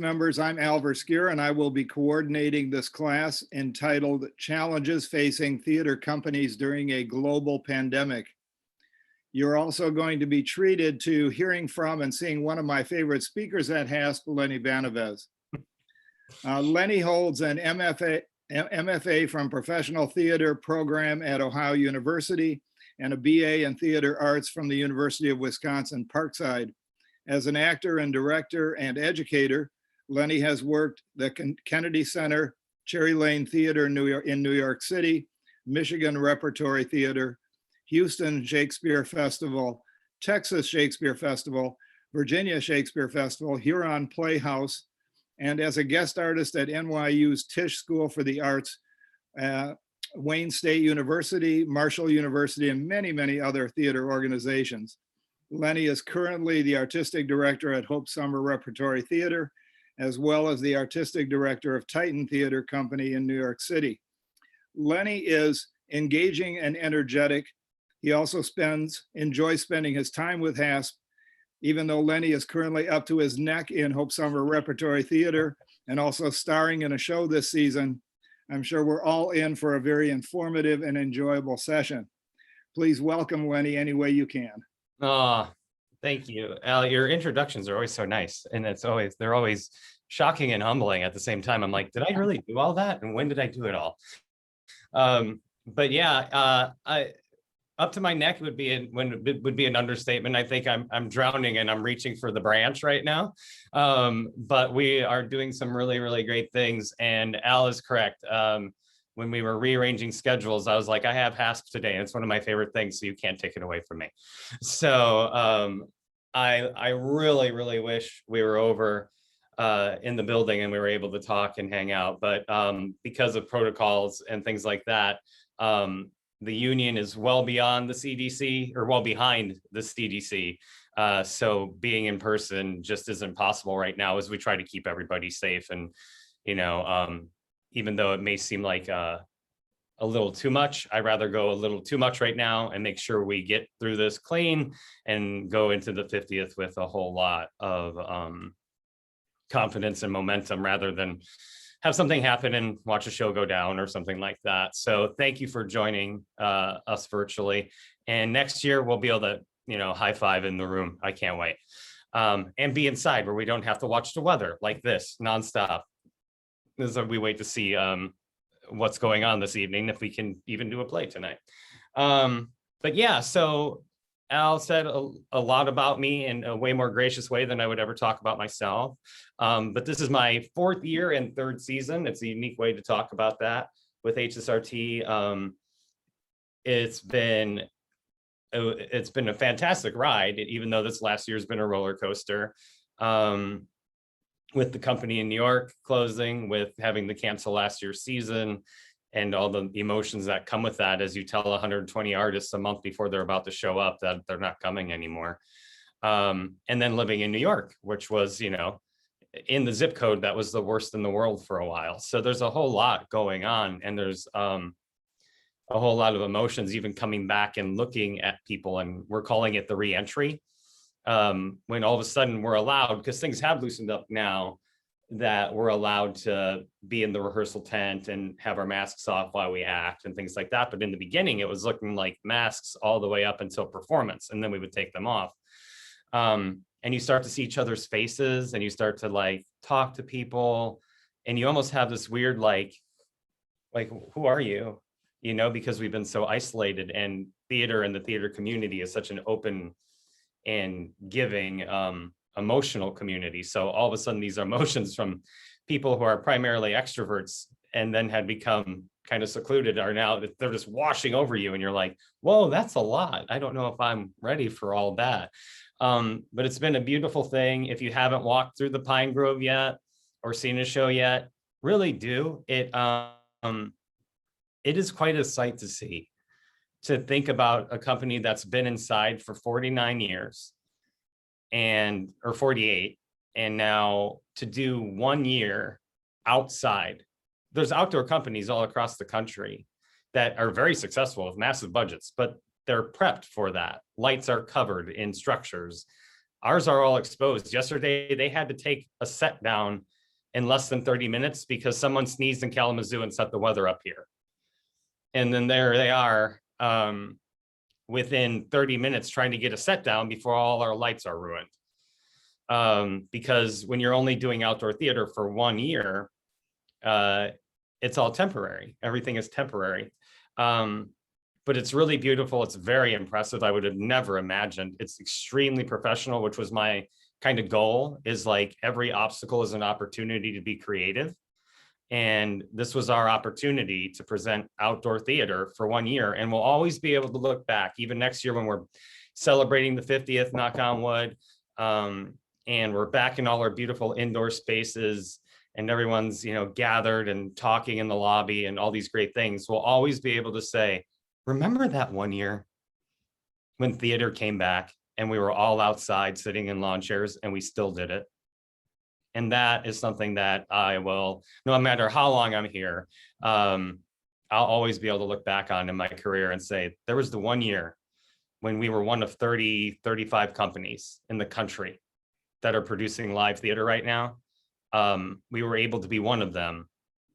Members, I'm Al Verskier, and I will be coordinating this class entitled Challenges Facing Theater Companies During a Global Pandemic. You're also going to be treated to hearing from and seeing one of my favorite speakers at HASP, Lenny Banavez. Lenny holds an MFA from Professional Theater program at Ohio University and a BA in Theater Arts from the University of Wisconsin, Parkside. As an actor and director and educator, Lenny has worked the Kennedy Center, Cherry Lane Theater in New York City, Michigan Repertory Theater, Houston Shakespeare Festival, Texas Shakespeare Festival, Virginia Shakespeare Festival, Huron Playhouse, and as a guest artist at NYU's Tisch School for the Arts, Wayne State University, Marshall University, and many, many other theater organizations. Lenny is currently the artistic director at Hope Summer Repertory Theater, as well as the artistic director of Titan Theater Company in New York City. Lenny is engaging and energetic. He also enjoys spending his time with HASP, even though Lenny is currently up to his neck in Hope Summer Repertory Theater and also starring in a show this season. I'm sure we're all in for a very informative and enjoyable session. Please welcome Lenny any way you can. Oh, thank you, Al. Your introductions are always so nice, and they're always shocking and humbling at the same time. I'm like, did I really do all that? And when did I do it all? But yeah, up to my neck would be an understatement. I think I'm drowning and I'm reaching for the branch right now. But we are doing some really, really great things. And Al is correct. When we were rearranging schedules, I was like, I have HASP today, and it's one of my favorite things, so you can't take it away from me. So I really, really wish we were over in the building and we were able to talk and hang out. But because of protocols and things like that, the union is well beyond the CDC, or well behind the CDC. So being in person just isn't possible right now as we try to keep everybody safe. And, you know, even though it may seem like a little too much, I'd rather go a little too much right now and make sure we get through this clean and go into the 50th with a whole lot of confidence and momentum, rather than have something happen and watch a show go down or something like that. So thank you for joining us virtually. And next year we'll be able to, you know, high five in the room. I can't wait. And be inside where we don't have to watch the weather like this nonstop. We wait to see what's going on this evening, if we can even do a play tonight. But yeah, so Al said a lot about me in a way more gracious way than I would ever talk about myself. But this is my 4th year and 3rd season. It's a unique way to talk about that with HSRT. It's been a fantastic ride, even though this last year has been a roller coaster. With the company in New York closing, with having to cancel last year's season, and all the emotions that come with that as you tell 120 artists a month before they're about to show up that they're not coming anymore. And then living in New York, which was, you know, in the zip code that was the worst in the world for a while. So there's a whole lot going on, and there's a whole lot of emotions even coming back and looking at people, and we're calling it the re-entry. When all of a sudden we're allowed, because things have loosened up now, that we're allowed to be in the rehearsal tent and have our masks off while we act and things like that. But in the beginning, it was looking like masks all the way up until performance, and then we would take them off. And you start to see each other's faces, and you start to like talk to people, and you almost have this weird like who are you? You know, because we've been so isolated, and theater and the theater community is such an open and giving emotional community. So all of a sudden these emotions from people who are primarily extroverts and then had become kind of secluded are now, they're just washing over you, and you're like, whoa, that's a lot. I don't know if I'm ready for all that. But it's been a beautiful thing. If you haven't walked through the Pine Grove yet or seen a show yet, really do. It is quite a sight to see, to think about a company that's been inside for 49 years or 48, and now to do 1 year outside. There's outdoor companies all across the country that are very successful with massive budgets, but they're prepped for that. Lights are covered in structures. Ours are all exposed. Yesterday, they had to take a set down in less than 30 minutes because someone sneezed in Kalamazoo and set the weather up here. And then there they are within 30 minutes trying to get a set down before all our lights are ruined. Because when you're only doing outdoor theater for 1 year, it's all temporary. Everything is temporary. But it's really beautiful. It's very impressive. I would have never imagined. It's extremely professional, which was my kind of goal, is like every obstacle is an opportunity to be creative. And this was our opportunity to present outdoor theater for 1 year. And we'll always be able to look back, even next year when we're celebrating the 50th, knock on wood. And we're back in all our beautiful indoor spaces and everyone's, gathered and talking in the lobby and all these great things. We'll always be able to say, remember that 1 year when theater came back and we were all outside sitting in lawn chairs and we still did it. And that is something that I will, no matter how long I'm here, I'll always be able to look back on in my career and say, there was the 1 year when we were one of 30, 35 companies in the country that are producing live theater right now. We were able to be one of them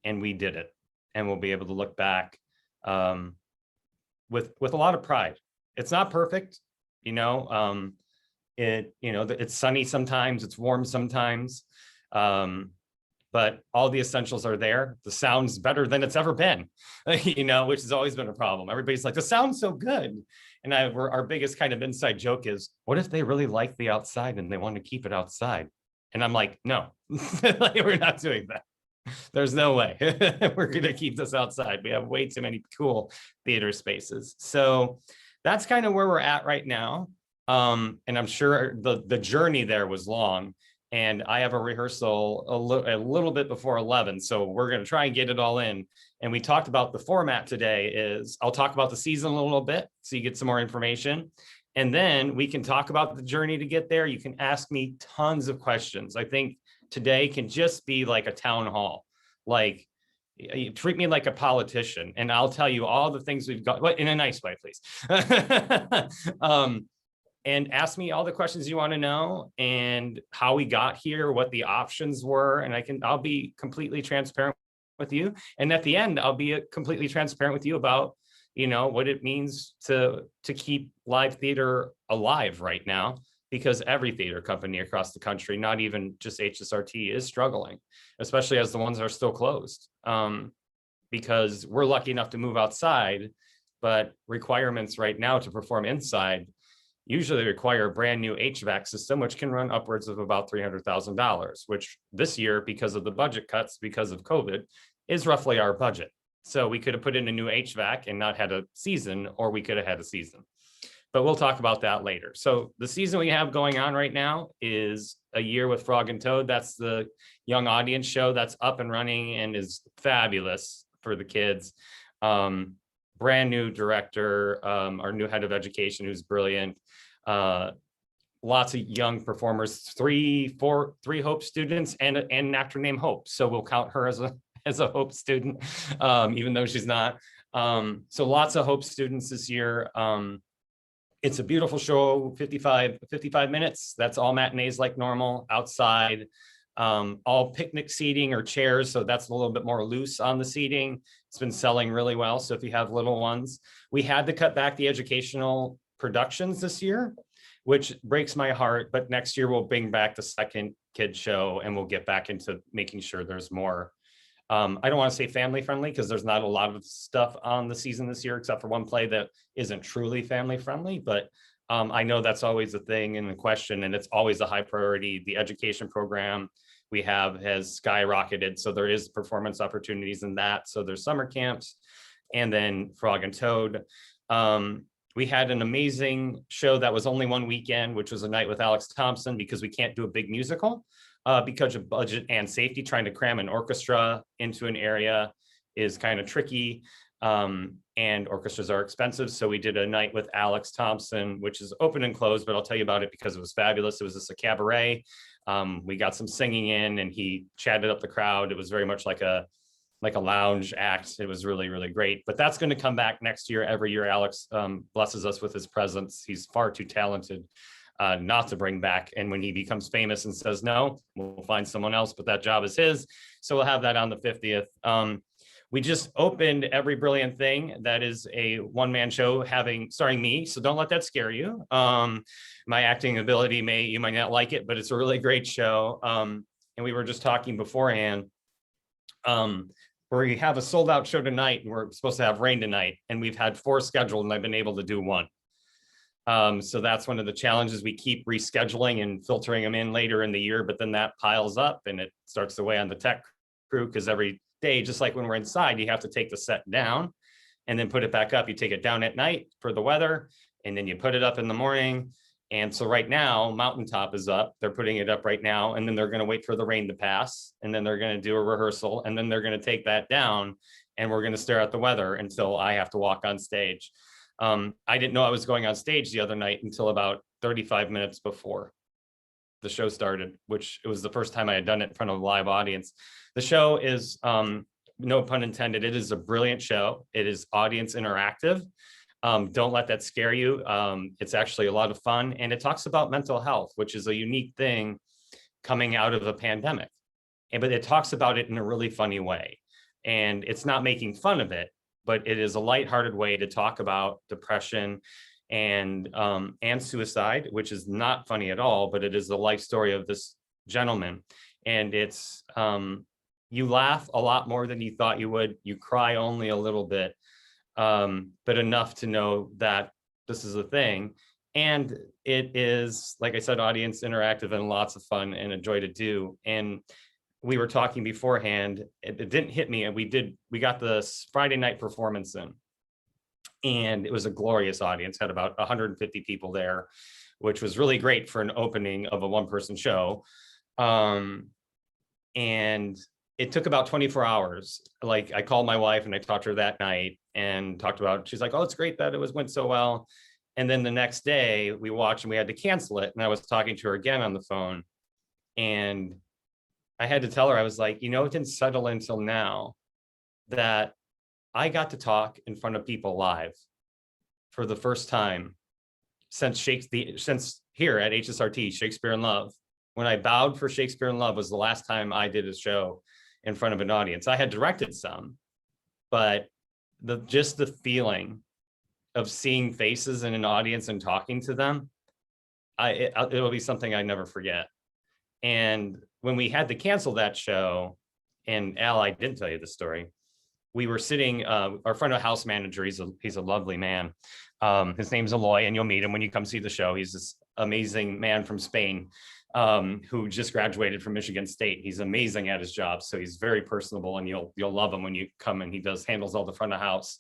and we did it. And we'll be able to look back with a lot of pride. It's not perfect, it's sunny sometimes, it's warm sometimes, but all the essentials are there. The sound's better than it's ever been, which has always been a problem. Everybody's like, the sound's so good. And our biggest kind of inside joke is, what if they really like the outside and they want to keep it outside? And I'm like, no, we're not doing that. There's no way we're going to keep this outside. We have way too many cool theater spaces. So that's kind of where we're at right now. And I'm sure the journey there was long, and I have a rehearsal a little bit before 11. So we're going to try and get it all in. And we talked about the format today is I'll talk about the season a little bit so you get some more information. And then we can talk about the journey to get there. You can ask me tons of questions. I think today can just be like a town hall. Like, you treat me like a politician and I'll tell you all the things we've got, but in a nice way, please. And ask me all the questions you want to know and how we got here, what the options were. And I'll be completely transparent with you. And at the end, I'll be completely transparent with you about, what it means to keep live theater alive right now, because every theater company across the country, not even just HSRT, is struggling, especially as the ones that are still closed. Because we're lucky enough to move outside, but requirements right now to perform inside usually require a brand new HVAC system, which can run upwards of about $300,000, which this year, because of the budget cuts, because of COVID, is roughly our budget. So we could have put in a new HVAC and not had a season, or we could have had a season. But we'll talk about that later. So the season we have going on right now is A Year with Frog and Toad. That's the young audience show that's up and running and is fabulous for the kids. Brand new director, our new head of education, who's brilliant. Lots of young performers, three Hope students and an actor named Hope. So we'll count her as a Hope student, even though she's not. So lots of Hope students this year. It's a beautiful show, 55 minutes. That's all matinees like normal, outside, all picnic seating or chairs. So that's a little bit more loose on the seating. It's been selling really well. So if you have little ones, we had to cut back the educational productions this year, which breaks my heart. But next year we'll bring back the second kid show and we'll get back into making sure there's more. I don't want to say family friendly because there's not a lot of stuff on the season this year, except for one play that isn't truly family friendly. But I know that's always a thing and a question, and it's always a high priority. The education program we have has skyrocketed. So there is performance opportunities in that. So there's summer camps and then Frog and Toad. We had an amazing show that was only one weekend, which was A Night with Alex Thompson, because we can't do a big musical. Because of budget and safety. Trying to cram an orchestra into an area is kind of tricky, and orchestras are expensive. So we did A Night with Alex Thompson, which is open and closed, but I'll tell you about it because it was fabulous. It was just a cabaret. We got some singing in and he chatted up the crowd. It was very much like a lounge act. It was really, really great. But that's going to come back next year. Every year, Alex blesses us with his presence. He's far too talented. not to bring back. And when he becomes famous and says no, we'll find someone else, but that job is his. So we'll have that on the 50th. We just opened Every Brilliant Thing. That is a one-man show starring me. So don't let that scare you. My acting ability you might not like it, but it's a really great show. And we were just talking beforehand, where we have a sold out show tonight and we're supposed to have rain tonight. And we've had 4 scheduled and I've been able to do 1. So that's one of the challenges. We keep rescheduling and filtering them in later in the year, but then that piles up and it starts to weigh on the tech crew, because every day, just like when we're inside, you have to take the set down and then put it back up. You take it down at night for the weather, and then you put it up in the morning. And so right now, Mountaintop is up. They're putting it up right now, and then they're going to wait for the rain to pass, and then they're going to do a rehearsal, and then they're going to take that down, and we're going to stare at the weather until I have to walk on stage. I didn't know I was going on stage the other night until about 35 minutes before the show started, which it was the first time I had done it in front of a live audience. The show is, no pun intended, it is a brilliant show. It is audience interactive. Don't let that scare you. It's actually a lot of fun, and it talks about mental health, which is a unique thing coming out of a pandemic. But it talks about it in a really funny way. And it's not making fun of it, but it is a lighthearted way to talk about depression and suicide, which is not funny at all, but it is the life story of this gentleman. And it's, you laugh a lot more than you thought you would. You cry only a little bit, but enough to know that this is a thing. And it is, like I said, audience interactive and lots of fun and a joy to do. And we were talking beforehand, it didn't hit me, and we got the Friday night performance in, and it was a glorious audience, had about 150 people there, which was really great for an opening of a 1-person show. And it took about 24 hours. Like, I called my wife and I talked to her that night and talked about, she's like, oh, it's great that it went so well. And then the next day we watched and we had to cancel it. And I was talking to her again on the phone, and I had to tell her, I was like, it didn't settle until now that I got to talk in front of people live for the first time since here at HSRT, Shakespeare in Love. When I bowed for Shakespeare in Love was the last time I did a show in front of an audience. I had directed some, but just the feeling of seeing faces in an audience and talking to them, it'll be something I never forget. And when we had to cancel that show, and Al, I didn't tell you the story, we were sitting, our front of house manager, he's a lovely man. His name's Eloy, and you'll meet him when you come see the show. He's this amazing man from Spain, who just graduated from Michigan State. He's amazing at his job. So he's very personable, and you'll love him when you come, and he handles all the front of house.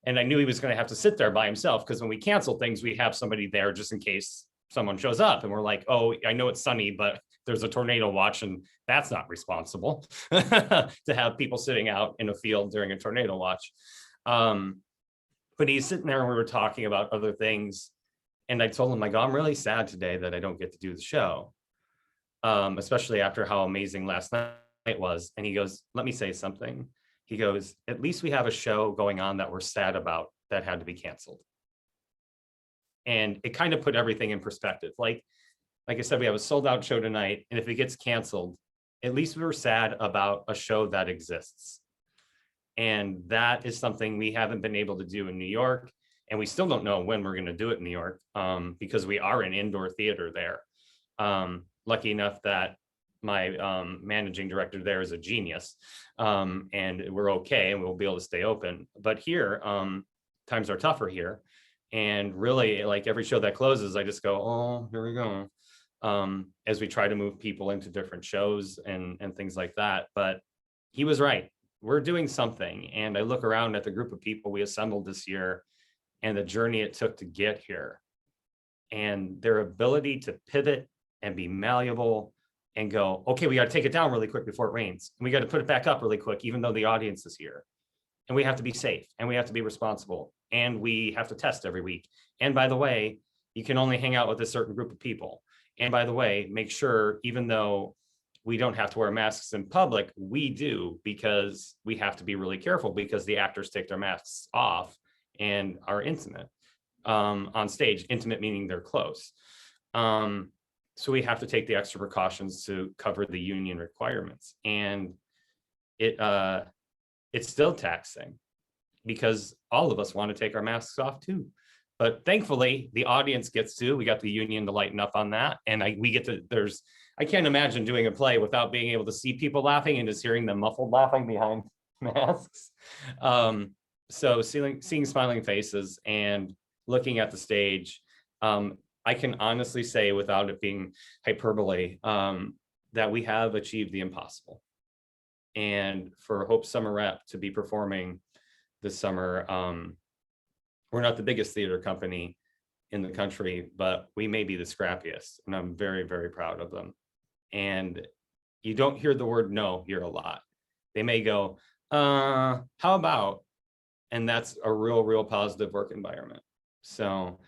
And I knew he was going to have to sit there by himself, because when we cancel things, we have somebody there just in case someone shows up, and we're like, oh, I know it's sunny, but there's a tornado watch, and that's not responsible to have people sitting out in a field during a tornado watch. But he's sitting there and we were talking about other things. And I told him, like, I'm really sad today that I don't get to do the show, especially after how amazing last night was. And he goes, let me say something. He goes, at least we have a show going on that we're sad about that had to be canceled. And it kind of put everything in perspective. Like I said, we have a sold out show tonight, and if it gets canceled, at least we were sad about a show that exists. And that is something we haven't been able to do in New York. And we still don't know when we're going to do it in New York, because we are an indoor theater there. Lucky enough that my managing director there is a genius, and we're okay, and we'll be able to stay open. But here, times are tougher here. And really, like, every show that closes, I just go, oh, here we go. As we try to move people into different shows and things like that. But he was right. We're doing something. And I look around at the group of people we assembled this year and the journey it took to get here, and their ability to pivot and be malleable and go, okay, we got to take it down really quick before it rains. And we got to put it back up really quick, even though the audience is here. And we have to be safe, and we have to be responsible, and we have to test every week. And by the way, you can only hang out with a certain group of people. And by the way, make sure, even though we don't have to wear masks in public, we do, because we have to be really careful, because the actors take their masks off and are intimate on stage. Intimate meaning they're close. So we have to take the extra precautions to cover the union requirements. And it's still taxing because all of us want to take our masks off too. But thankfully, the audience gets to. We got the union to lighten up on that, and we get to. I can't imagine doing a play without being able to see people laughing and just hearing them muffled laughing behind masks. So seeing smiling faces and looking at the stage, I can honestly say, without it being hyperbole, that we have achieved the impossible. And for Hope Summer Rep to be performing this summer, we're not the biggest theater company in the country, but we may be the scrappiest, and I'm very, very proud of them. And you don't hear the word no here a lot. They may go, how about? And that's a real positive work environment. So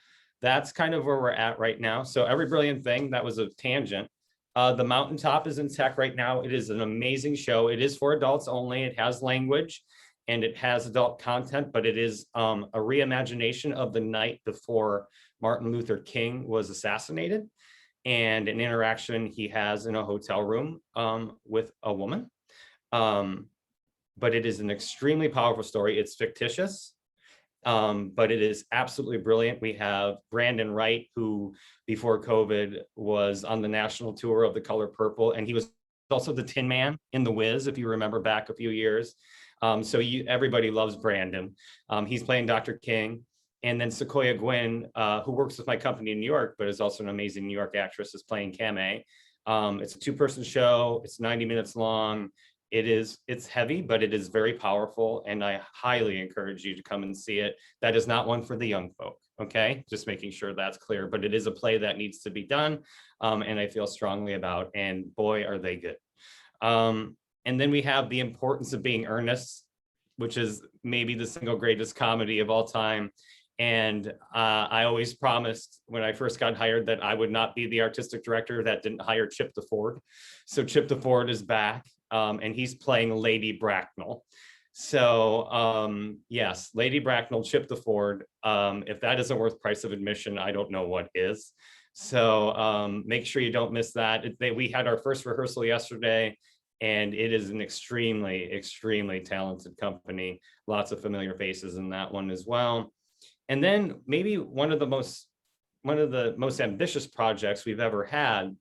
that's kind of where we're at right now. So Every Brilliant Thing, that was a tangent. The Mountaintop is in tech right now. It is an amazing show. It is for adults only. It has language and it has adult content, but it is a reimagination of the night before Martin Luther King was assassinated, and an interaction he has in a hotel room with a woman. But it is an extremely powerful story. It's fictitious, but it is absolutely brilliant. We have Brandon Wright, who before COVID was on the national tour of The Color Purple, and he was also the Tin Man in The Wiz, if you remember back a few years. So everybody loves Brandon. He's playing Dr. King. And then Sequoia Gwynn, who works with my company in New York, but is also an amazing New York actress, is playing Kamei. It's a 2-person show. It's 90 minutes long. It's heavy, but it is very powerful. And I highly encourage you to come and see it. That is not one for the young folk. Okay, just making sure that's clear, but it is a play that needs to be done. And I feel strongly about, and boy, are they good. And then we have The Importance of Being Earnest, which is maybe the single greatest comedy of all time. And I always promised when I first got hired that I would not be the artistic director that didn't hire Chip DeFord. So Chip DeFord is back, and he's playing Lady Bracknell. So yes, Lady Bracknell, Chip DeFord. If that isn't worth price of admission, I don't know what is. So make sure you don't miss that. We had our first rehearsal yesterday, and it is an extremely talented company. Lots of familiar faces in that one as well. And then maybe one of the most ambitious projects we've ever had,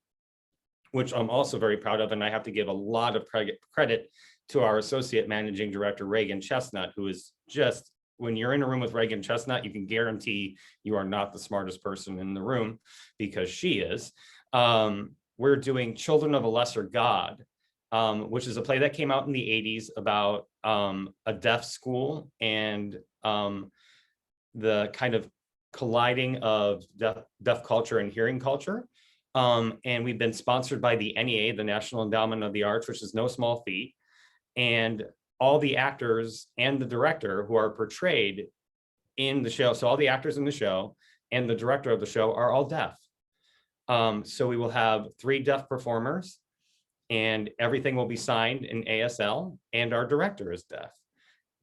which I'm also very proud of, and I have to give a lot of credit to our associate managing director, Reagan Chestnut, who is just, when you're in a room with Reagan Chestnut, you can guarantee you are not the smartest person in the room, because she is. We're doing Children of a Lesser God, which is a play that came out in the 80s about a deaf school and the kind of colliding of deaf culture and hearing culture. And we've been sponsored by the NEA, the National Endowment of the Arts, which is no small feat. And all the actors and the director who are portrayed in the show, so all the actors in the show and the director of the show are all deaf. So we will have 3 deaf performers, and everything will be signed in ASL, and our director is deaf.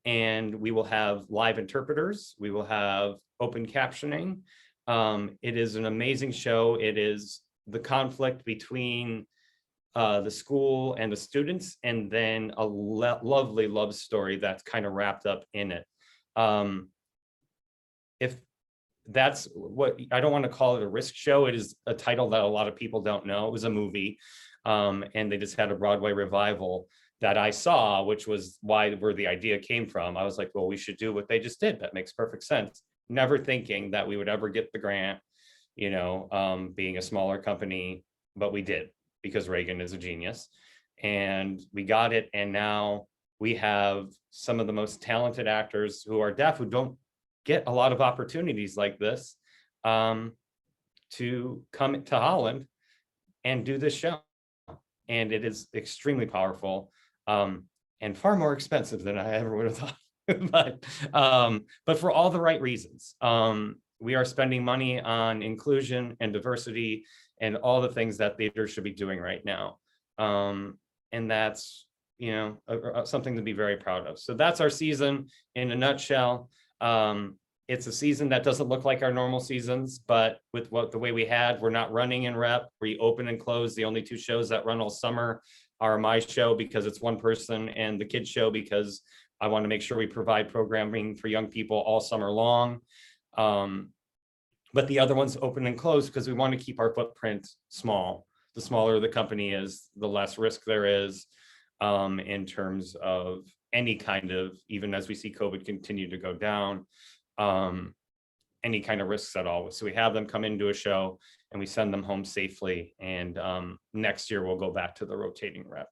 And we will have live interpreters. We will have open captioning. It is an amazing show. It is the conflict between the school and the students, and then a lovely love story that's kind of wrapped up in it. If that's what, I don't want to call it a risk show. It is a title that a lot of people don't know. It was a movie, and they just had a Broadway revival that I saw, which was where the idea came from. I was like, well, we should do what they just did. That makes perfect sense. Never thinking that we would ever get the grant, being a smaller company, but we did, because Reagan is a genius, and we got it. And now we have some of the most talented actors who are deaf, who don't get a lot of opportunities like this, to come to Holland and do this show. And it is extremely powerful, and far more expensive than I ever would have thought. but for all the right reasons. We are spending money on inclusion and diversity and all the things that theater should be doing right now. And that's, something to be very proud of. So that's our season in a nutshell. it's a season that doesn't look like our normal seasons, but with the way we had, we're not running in rep. We open and close. The only two shows that run all summer are my show because it's one person, and the kids show because I want to make sure we provide programming for young people all summer long. But the other ones open and close because we want to keep our footprint small. The smaller the company is, the less risk there is in terms of any kind of, even as we see COVID continue to go down, any kind of risks at all. So we have them come into a show and we send them home safely. And next year we'll go back to the rotating rep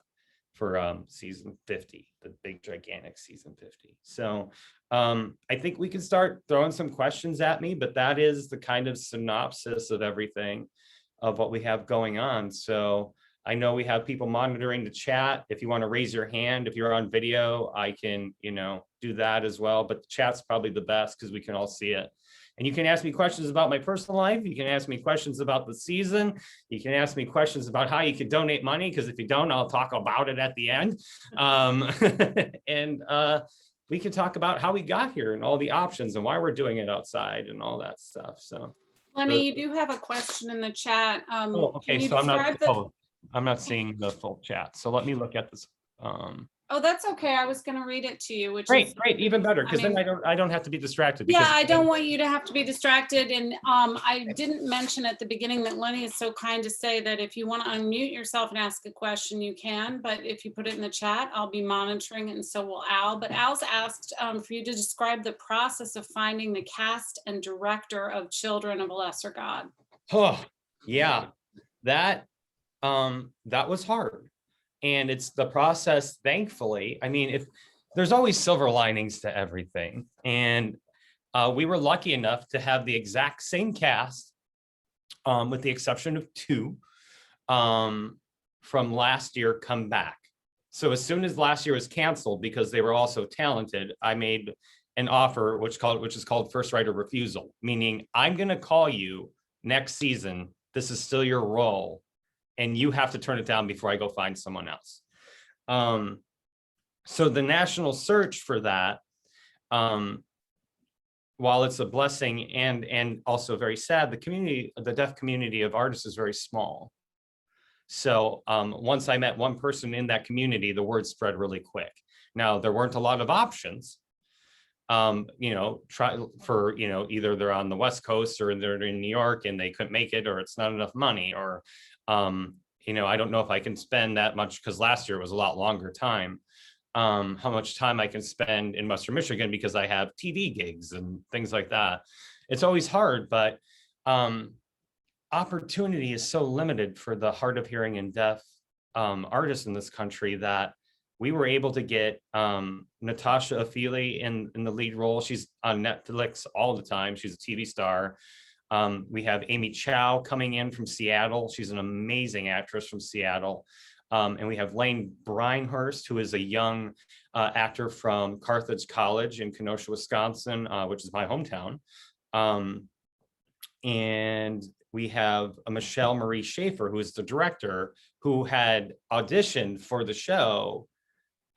for season 50, the big gigantic season 50. So I think we can start throwing some questions at me, but that is the kind of synopsis of everything of what we have going on. So I know we have people monitoring the chat. If you want to raise your hand, if you're on video, I can, do that as well. But the chat's probably the best because we can all see it. And you can ask me questions about my personal life. You can ask me questions about the season. You can ask me questions about how you can donate money, because if you don't, I'll talk about it at the end. And we can talk about how we got here and all the options and why we're doing it outside and all that stuff. So, Lenny, you do have a question in the chat. okay. Can you So I'm not describe seeing the full chat. So let me look at this. Oh, that's okay. I was going to read it to you, which Great, is even better, because then mean, I don't have to be distracted. yeah, because I don't want you to have to be distracted. And I didn't mention at the beginning that Lenny is so kind to say that if you want to unmute yourself and ask a question, you can. But if you put it in the chat, I'll be monitoring it, and so will Al. But Al's asked for you to describe the process of finding the cast and director of Children of a Lesser God. Oh, yeah, that was hard. And it's the process, thankfully. I mean, if there's always silver linings to everything. And we were lucky enough to have the exact same cast, with the exception of 2 from last year come back. So as soon as last year was canceled, because they were all so talented, I made an offer, which is called first right of refusal, meaning I'm going to call you next season. This is still your role, and you have to turn it down before I go find someone else. So the national search for that, while it's a blessing and also very sad, the deaf community of artists is very small. So once I met one person in that community, the word spread really quick. Now, there weren't a lot of options. Try for, either they're on the West Coast or they're in New York and they couldn't make it, or it's not enough money, or I don't know if I can spend that much, because last year was a lot longer time. How much time I can spend in Western Michigan because I have TV gigs and things like that. It's always hard, but opportunity is so limited for the hard of hearing and deaf artists in this country that we were able to get Natasha Afili in the lead role. She's on Netflix all the time. She's a TV star. We have Amy Chow coming in from Seattle. She's an amazing actress from Seattle. And we have Lane Breinhurst, who is a young actor from Carthage College in Kenosha, Wisconsin, which is my hometown. And we have Michelle Marie Schaefer, who is the director, who had auditioned for the show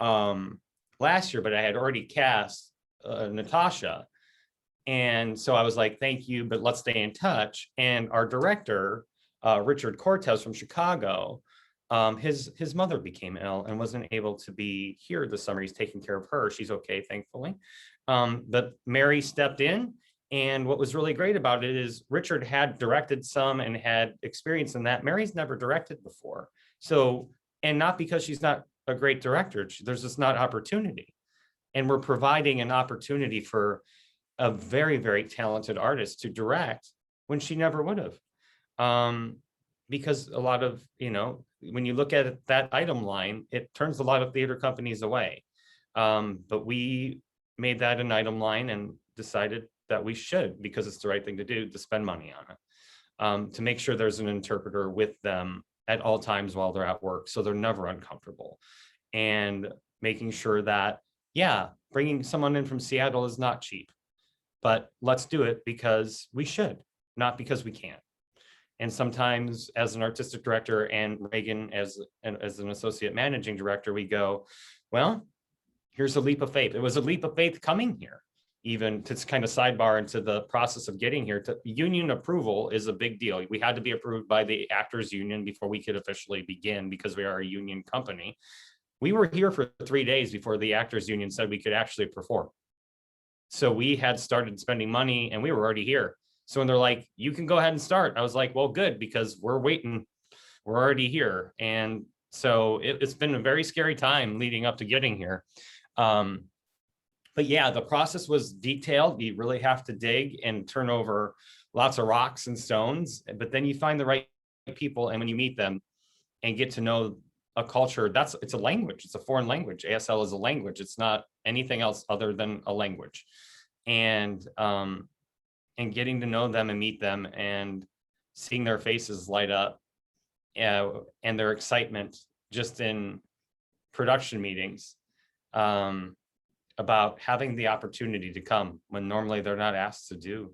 last year, but I had already cast Natasha. And so I was like, thank you, but let's stay in touch. And our director, Richard Cortez from Chicago, his mother became ill and wasn't able to be here this summer. He's taking care of her. She's okay, thankfully. But Mary stepped in. And what was really great about it is Richard had directed some and had experience in that. Mary's never directed before. So, and not because she's not a great director, there's just not opportunity. And we're providing an opportunity for a very, very talented artist to direct when she never would have. Because a lot of, when you look at that item line, it turns a lot of theater companies away. But we made that an item line and decided that we should, because it's the right thing to do, to spend money on it, to make sure there's an interpreter with them at all times while they're at work, so they're never uncomfortable. And making sure that, yeah, bringing someone in from Seattle is not cheap, but let's do it because we should, not because we can't. And sometimes as an artistic director and Reagan as an associate managing director, we go, well, here's a leap of faith. It was a leap of faith coming here. even to kind of sidebar into the process of getting here, to union approval is a big deal. We had to be approved by the actors union before we could officially begin, because we are a union company. We were here for 3 days before the actors union said we could actually perform. So we had started spending money and we were already here. So when they're like, you can go ahead and start, I was like, well, good, because we're waiting, we're already here. And so it's been a very scary time leading up to getting here. But yeah, the process was detailed. You really have to dig and turn over lots of rocks and stones, but then you find the right people. And when you meet them and get to know a culture, it's a language, it's a foreign language. ASL is a language. It's not anything else other than a language. And getting to know them and meet them and seeing their faces light up and their excitement just in production meetings, about having the opportunity to come when normally they're not asked to do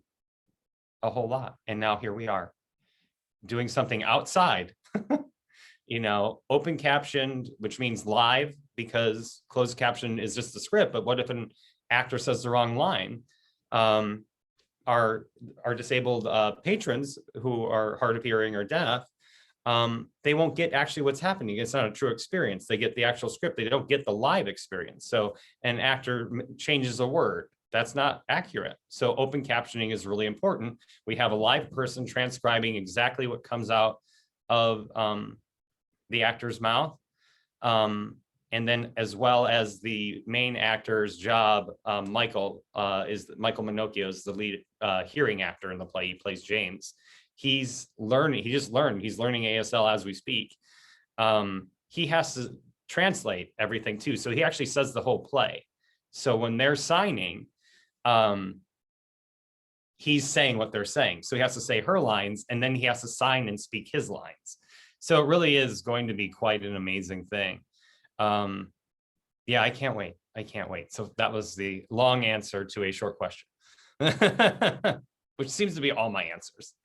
a whole lot. And now here we are doing something outside, open captioned, which means live, because closed caption is just the script. But what if an actor says the wrong line? Our disabled patrons who are hard of hearing or deaf, they won't get actually what's happening. It's not a true experience. They get the actual script. They don't get the live experience. So an actor changes a word, that's not accurate. So open captioning is really important. We have a live person transcribing exactly what comes out of the actor's mouth. And then as well as the main actor's job, Michael Minocchio is the lead hearing actor in the play. He plays James. He's learning, he's learning ASL as we speak. He has to translate everything too. So he actually says the whole play. So when they're signing, he's saying what they're saying. So he has to say her lines and then he has to sign and speak his lines. So it really is going to be quite an amazing thing. Yeah, I can't wait. I can't wait. So that was the long answer to a short question, which seems to be all my answers.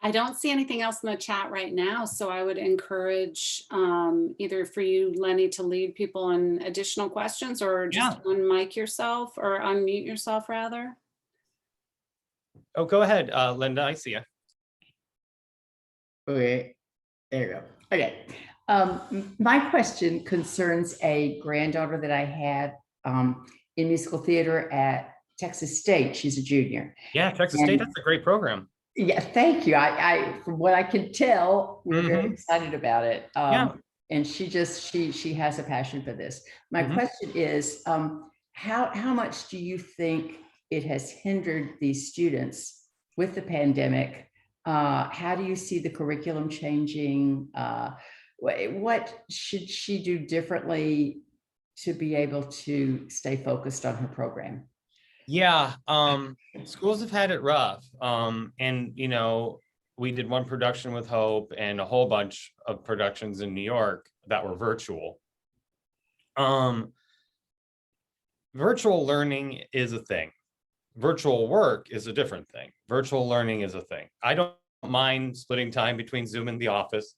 I don't see anything else in the chat right now, so I would encourage either for you, Lenny, to lead people in additional questions, or just unmic yourself or unmute yourself rather. Oh, go ahead, Linda, I see you. Okay, there you go. Okay, my question concerns a granddaughter that I had in musical theater at Texas State. She's a junior. Yeah, Texas State, that's a great program. Yeah, thank you. I from what I can tell, we're very excited about it. And she has a passion for this. My question is, how much do you think it has hindered these students with the pandemic? How do you see the curriculum changing? What should she do differently to be able to stay focused on her program? Yeah, schools have had it rough. And we did one production with Hope and a whole bunch of productions in New York that were virtual. Virtual learning is a thing. Virtual work is a different thing. Virtual learning is a thing. I don't mind splitting time between Zoom and the office.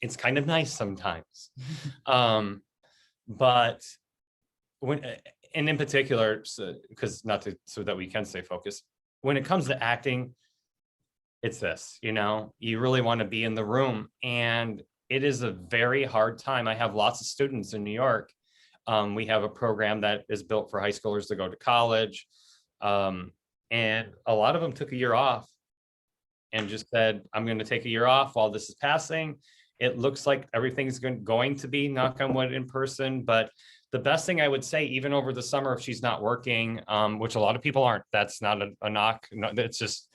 It's kind of nice sometimes. But when, and in particular, because so that we can stay focused, when it comes to acting, it's this, you really want to be in the room, and it is a very hard time. I have lots of students in New York. We have a program that is built for high schoolers to go to college. And a lot of them took a year off and just said, I'm going to take a year off while this is passing. It looks like everything's going to be, knock on wood, in person, but the best thing I would say, even over the summer, if she's not working, which a lot of people aren't, that's not a knock. No, it's just,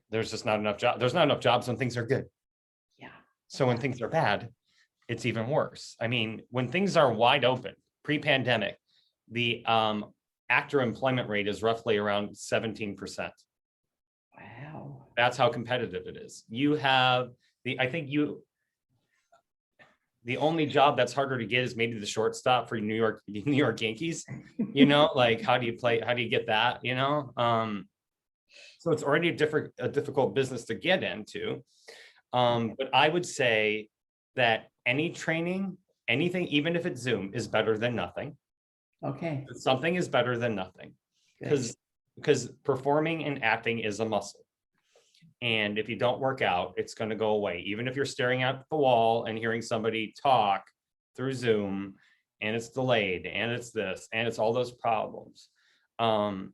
there's just not enough jobs. There's not enough jobs when things are good. Yeah. So when things are bad, it's even worse. I mean, when things are wide open, pre-pandemic, the actor employment rate is roughly around 17%. Wow. That's how competitive it is. You have the only job that's harder to get is maybe the shortstop for New York Yankees, like how do you get that, so it's already a difficult business to get into. But I would say that any training, anything, even if it's Zoom, is better than nothing. Okay. Something is better than nothing. Good. because performing and acting is a muscle. And if you don't work out, it's going to go away. Even if you're staring at the wall and hearing somebody talk through Zoom and it's delayed and it's this and it's all those problems. And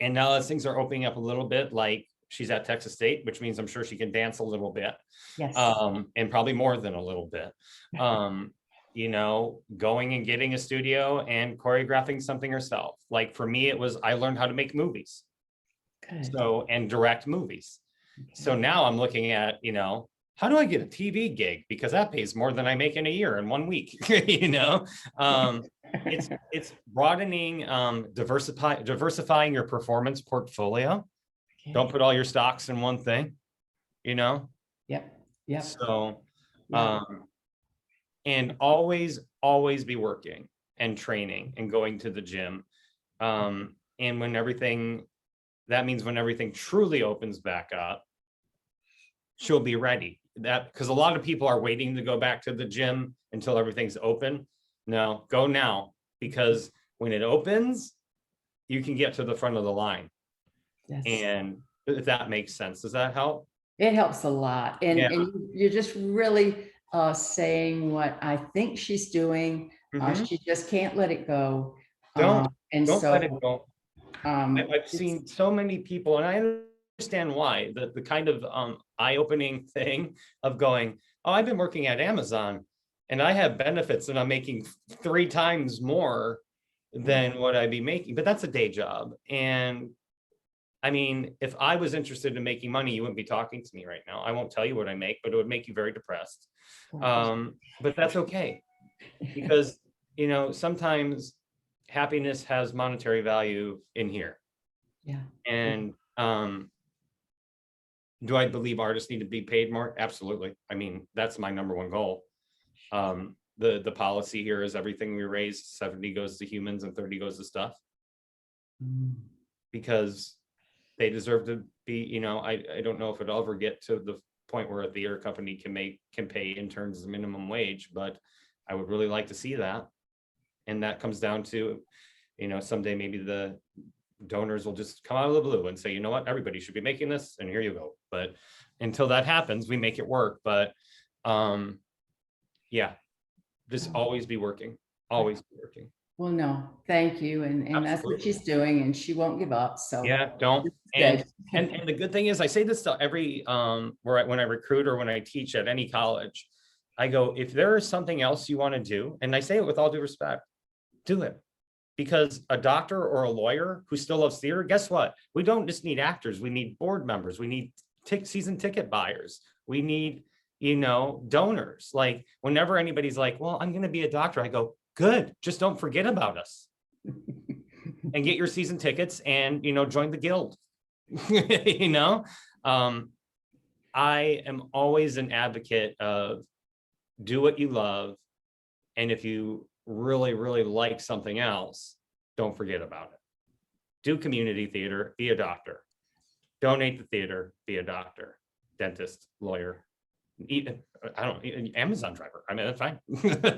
now as things are opening up a little bit, like she's at Texas State, which means I'm sure she can dance a little bit, Yes. and probably more than a little bit. You know, going and getting a studio and choreographing something herself. Like for me, it was, I learned how to make movies. Good. So, and direct movies. So now I'm looking at, you know, how do I get a TV gig? Because that pays more than I make in a year in 1 week, you know? It's broadening, diversifying your performance portfolio. Okay. Don't put all your stocks in one thing, you know? Yep. Yep. So, Yeah. and always be working and training and going to the gym. And when everything, that means when everything truly opens back up, she'll be ready. That, because a lot of people are waiting to go back to the gym until everything's open. No, go now, because when it opens, you can get to the front of the line. Yes. And if that makes sense, does that help? It helps a lot. And, Yeah. and you're just really saying what I think she's doing. Mhm. She just can't let it go. Don't And let so it go. I've it's- seen so many people, and I understand why, the kind of eye-opening thing of going, oh, I've been working at Amazon and I have benefits and I'm making 3 times more than what I'd be making, but that's a day job. And I mean, if I was interested in making money, you wouldn't be talking to me right now. I won't tell you what I make, but it would make you very depressed. But that's okay, because, you know, sometimes happiness has monetary value in here. yeah. And do I believe artists need to be paid more? Absolutely. I mean, that's my number one goal. The policy here is everything we raise, 70 goes to humans and 30 goes to stuff, Mm. because they deserve to be, you know, I don't know if it'll ever get to the point where a theater company can pay interns minimum wage, but I would really like to see that. And that comes down to, you know, someday maybe the donors will just come out of the blue and say, you know what, everybody should be making this, and here you go. But until that happens, we make it work. But yeah, just always be working, always be working. Well, no, thank you. And that's what Absolutely. she's doing, and she won't give up. So Yeah, don't. good. And the good thing is, I say this to every when I recruit or when I teach at any college, I go, if there is something else you want to do, and I say it with all due respect, do it. Because a doctor or a lawyer who still loves theater, guess what? We don't just need actors. We need board members. We need season ticket buyers. We need, you know, donors. Like whenever anybody's like, well, I'm going to be a doctor, I go, good. Just don't forget about us and get your season tickets and, you know, join the guild. You know, I am always an advocate of do what you love. And if you really, really like something else, don't forget about it. Do community theater, be a doctor. Donate to theater, be a doctor, dentist, lawyer, I don't, Amazon driver. I mean, that's fine.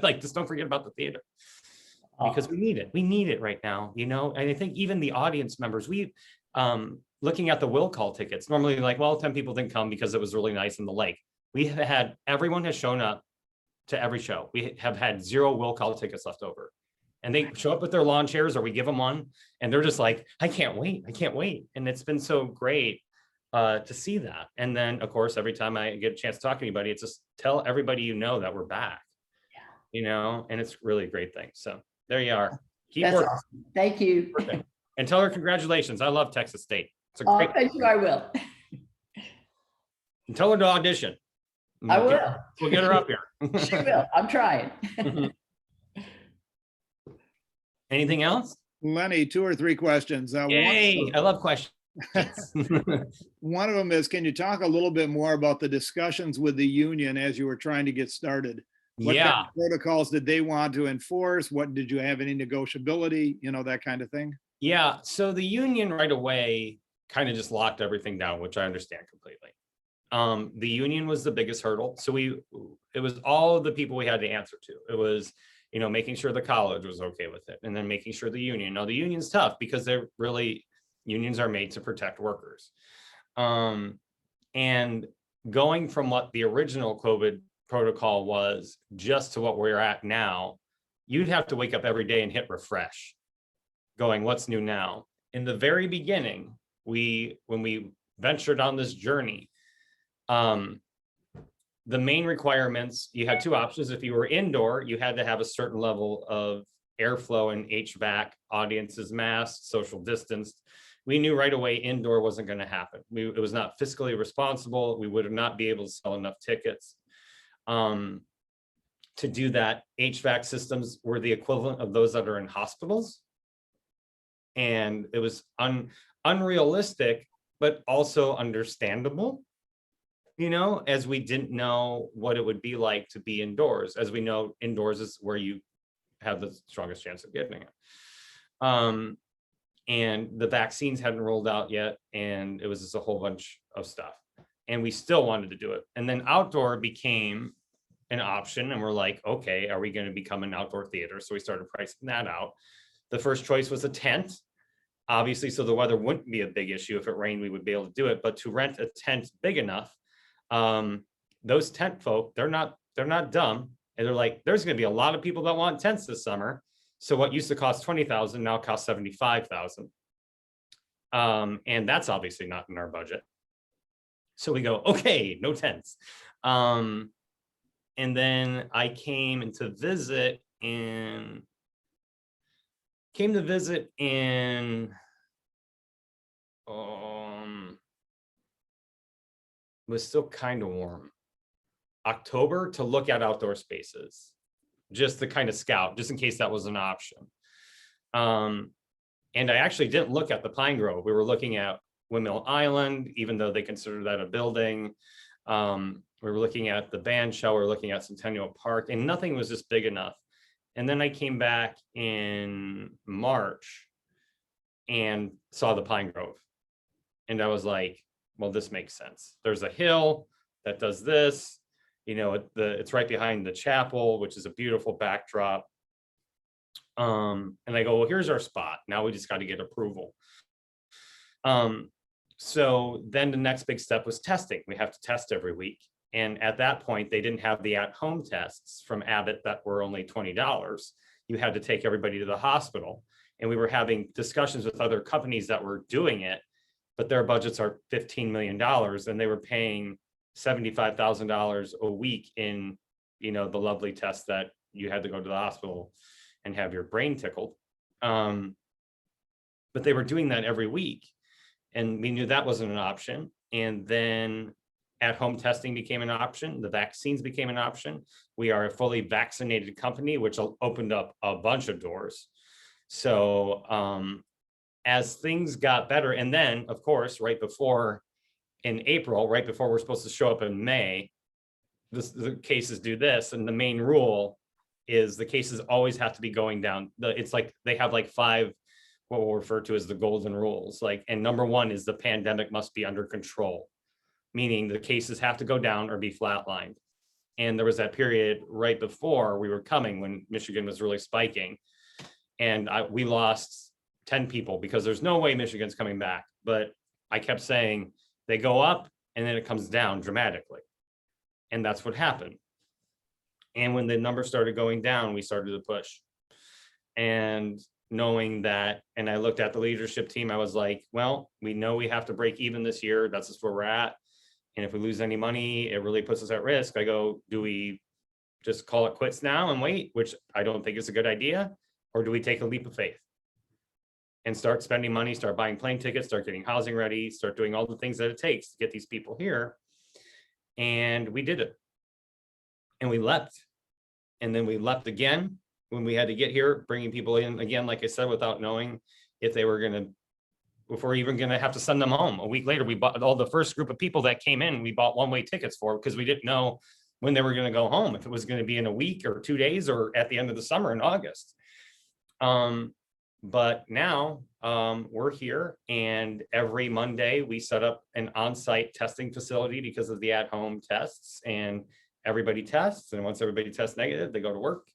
Like, just don't forget about the theater, because we need it. We need it right now, you know? And I think even the audience members, looking at the will call tickets, normally like, well, 10 people didn't come because it was really nice in the lake. We have had, everyone has shown up to every show. We have had 0 will call tickets left over. And they show up with their lawn chairs, or we give them one, and they're just like, I can't wait. I can't wait. And it's been so great to see that. And then of course, every time I get a chance to talk to anybody, it's just tell everybody, you know, that we're back, you know, and it's really a great thing. So there you are. Keep That's working. awesome. Thank you. Perfect. And tell her congratulations. I love Texas State. It's a Oh, great, thank you. I will. and tell her to audition. I will. We'll get her up here. She will. I'm trying. Anything else? Lenny, 2 or 3 questions. Yay, I love questions. One of them is, can you talk a little bit more about the discussions with the union as you were trying to get started? What kind Yeah, of protocols did they want to enforce? What, did you have any negotiability, you know, that kind of thing? yeah. So the union right away kind of just locked everything down, which I understand completely. The union was the biggest hurdle. So it was all the people we had to answer to. It was, making sure the college was okay with it, and then making sure the union. Now the union's tough because unions are made to protect workers. And going from what the original COVID protocol was just to what we're at now, you'd have to wake up every day and hit refresh, going, what's new now? In the very beginning, when we ventured on this journey, the main requirements, you had two options. If you were indoor, you had to have a certain level of airflow and HVAC, audiences masked, social distanced. We knew right away indoor wasn't going to happen. It was not fiscally responsible. We would not be able to sell enough tickets. To do that, HVAC systems were the equivalent of those that are in hospitals. And it was unrealistic, but also understandable, as we didn't know what it would be like to be indoors. As we know, indoors is where you have the strongest chance of getting it. And the vaccines hadn't rolled out yet, and it was just a whole bunch of stuff. And we still wanted to do it. And then outdoor became an option, and we're like, okay, are we going to become an outdoor theater? So we started pricing that out. The first choice was a tent, obviously, so the weather wouldn't be a big issue. If it rained, we would be able to do it. But to rent a tent big enough, those tent folk, they're not dumb, and they're like, there's going to be a lot of people that want tents this summer. So what used to cost $20,000 now costs $75,000, and that's obviously not in our budget. So we go, okay, no tents. And then I came to visit in. It was still kind of warm, October, to look at outdoor spaces, just to kind of scout, just in case that was an option. And I actually didn't look at the Pine Grove. We were looking at Windmill Island, even though they consider that a building. We were looking at the band shell, we were looking at Centennial Park, and nothing was just big enough. And then I came back in March and saw the Pine Grove. And I was like, well, this makes sense. There's a hill that does this, it's right behind the chapel, which is a beautiful backdrop. And I go, well, here's our spot. Now we just got to get approval. So then the next big step was testing. We have to test every week. And at that point, they didn't have the at-home tests from Abbott that were only $20. You had to take everybody to the hospital. And we were having discussions with other companies that were doing it, but their budgets are $15 million, and they were paying $75,000 a week in, the lovely tests that you had to go to the hospital and have your brain tickled. But they were doing that every week, and we knew that wasn't an option. And then at-home testing became an option. The vaccines became an option. We are a fully vaccinated company, which opened up a bunch of doors. So as things got better, and then, of course, right before in April, right before we're supposed to show up in May, the cases do this. And the main rule is the cases always have to be going down. It's like they have like 5, what we'll refer to as the golden rules. And number 1 is the pandemic must be under control, meaning the cases have to go down or be flatlined. And there was that period right before we were coming when Michigan was really spiking. And we lost 10 people because there's no way Michigan's coming back. But I kept saying they go up and then it comes down dramatically. And that's what happened. And when the numbers started going down, we started to push. And knowing that, and I looked at the leadership team, I was like, well, we know we have to break even this year. That's just where we're at. And if we lose any money, it really puts us at risk. I go, do we just call it quits now and wait, which I don't think is a good idea? Or do we take a leap of faith and start spending money, start buying plane tickets, start getting housing ready, start doing all the things that it takes to get these people here? And we did it. And we leapt. And then we leapt again when we had to get here, bringing people in again, like I said, without knowing if we're even going to have to send them home. A week later, we bought all the first group of people that came in, we bought one-way tickets for, because we didn't know when they were going to go home, if it was going to be in a week or 2 days or at the end of the summer in August. But now we're here, and every Monday we set up an on-site testing facility because of the at-home tests, and everybody tests. And once everybody tests negative, they go to work.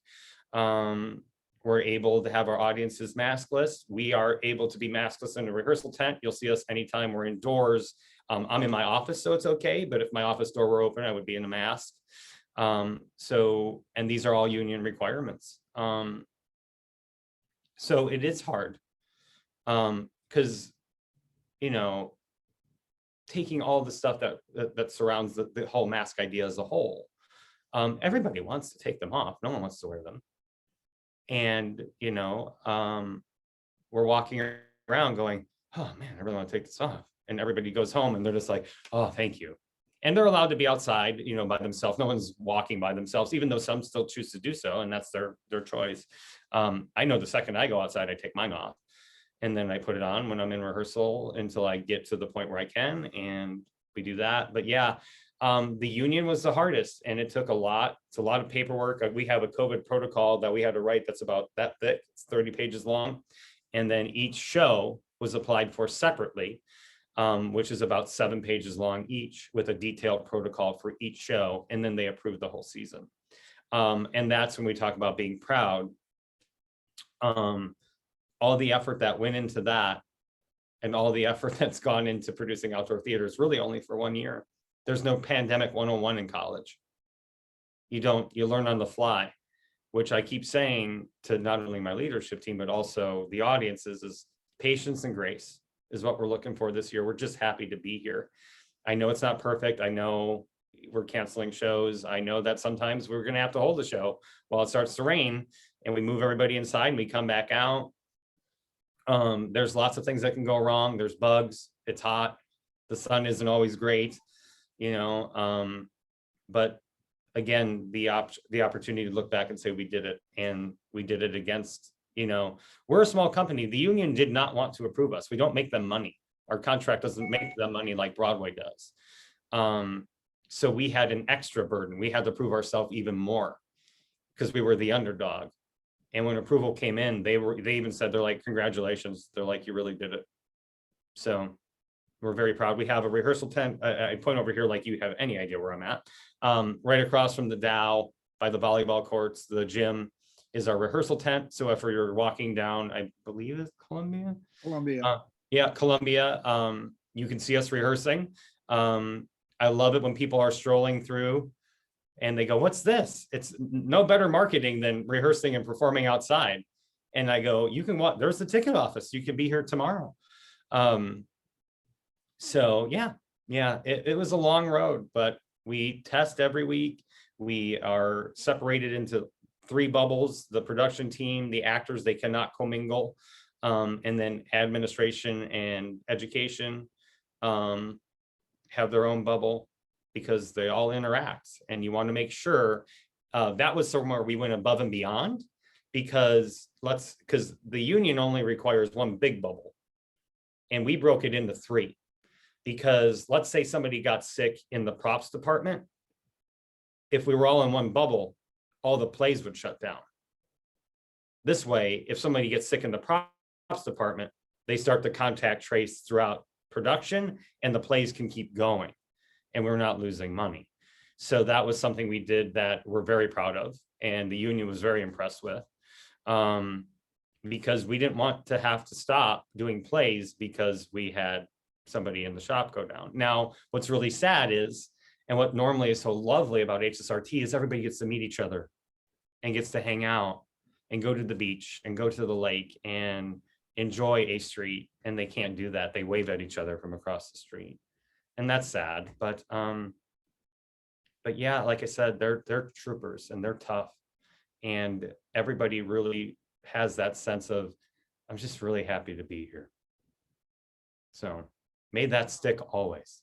We're able to have our audiences maskless. We are able to be maskless in a rehearsal tent. You'll see us anytime we're indoors. I'm in my office, so it's okay. But if my office door were open, I would be in a mask. And these are all union requirements. So it is hard. Because, taking all the stuff that surrounds the whole mask idea as a whole, everybody wants to take them off. No one wants to wear them. And, we're walking around going, oh man, I really want to take this off. And everybody goes home and they're just like, oh, thank you. And they're allowed to be outside, by themselves. No one's walking by themselves, even though some still choose to do so. And that's their choice. I know the second I go outside, I take mine off. And then I put it on when I'm in rehearsal until I get to the point where I can, and we do that. But yeah, the union was the hardest, and it took a lot. It's a lot of paperwork. We have a COVID protocol that we had to write that's about that thick. It's 30 pages long. And then each show was applied for separately, which is about 7 pages long each, with a detailed protocol for each show. And then they approved the whole season. And that's when we talk about being proud. All the effort that went into that, and all the effort that's gone into producing outdoor theaters, really only for 1 year. There's no pandemic 101 in college. You learn on the fly, which I keep saying to not only my leadership team, but also the audiences, is patience and grace is what we're looking for this year. We're just happy to be here. I know it's not perfect. I know we're canceling shows. I know that sometimes we're going to have to hold the show while it starts to rain, and we move everybody inside and we come back out. There's lots of things that can go wrong. There's bugs. It's hot. The sun isn't always great, but again, the opportunity to look back and say we did it, and we did it against, we're a small company. The union did not want to approve us. We don't make them money. Our contract doesn't make them money like Broadway does. So we had an extra burden. We had to prove ourselves even more because we were the underdog. And when approval came in, they even said, they're like, congratulations. They're like, you really did it. So we're very proud. We have a rehearsal tent. I point over here like you have any idea where I'm at. Right across from the Dow by the volleyball courts, the gym is our rehearsal tent. So if you're walking down, I believe it's Columbia. Yeah, Columbia. You can see us rehearsing. I love it when people are strolling through and they go, what's this? It's no better marketing than rehearsing and performing outside. And I go, you can walk, there's the ticket office. You can be here tomorrow. So yeah, it was a long road, but we test every week. We are separated into 3 bubbles, the production team, the actors, they cannot commingle. And then administration and education have their own bubble, because they all interact, and you want to make sure that was somewhere we went above and beyond, because the union only requires 1 big bubble, and we broke it into 3, because let's say somebody got sick in the props department. If we were all in 1 bubble, all the plays would shut down. This way, if somebody gets sick in the props department, they start to contact trace throughout production, and the plays can keep going, and we're not losing money. So that was something we did that we're very proud of, and the union was very impressed with, because we didn't want to have to stop doing plays because we had somebody in the shop go down. Now, what's really sad is, and what normally is so lovely about HSRT, is everybody gets to meet each other and gets to hang out and go to the beach and go to the lake and enjoy a street, and they can't do that. They wave at each other from across the street. And that's sad, but yeah, like I said, they're troopers and they're tough, and everybody really has that sense of, I'm just really happy to be here. So may that stick always.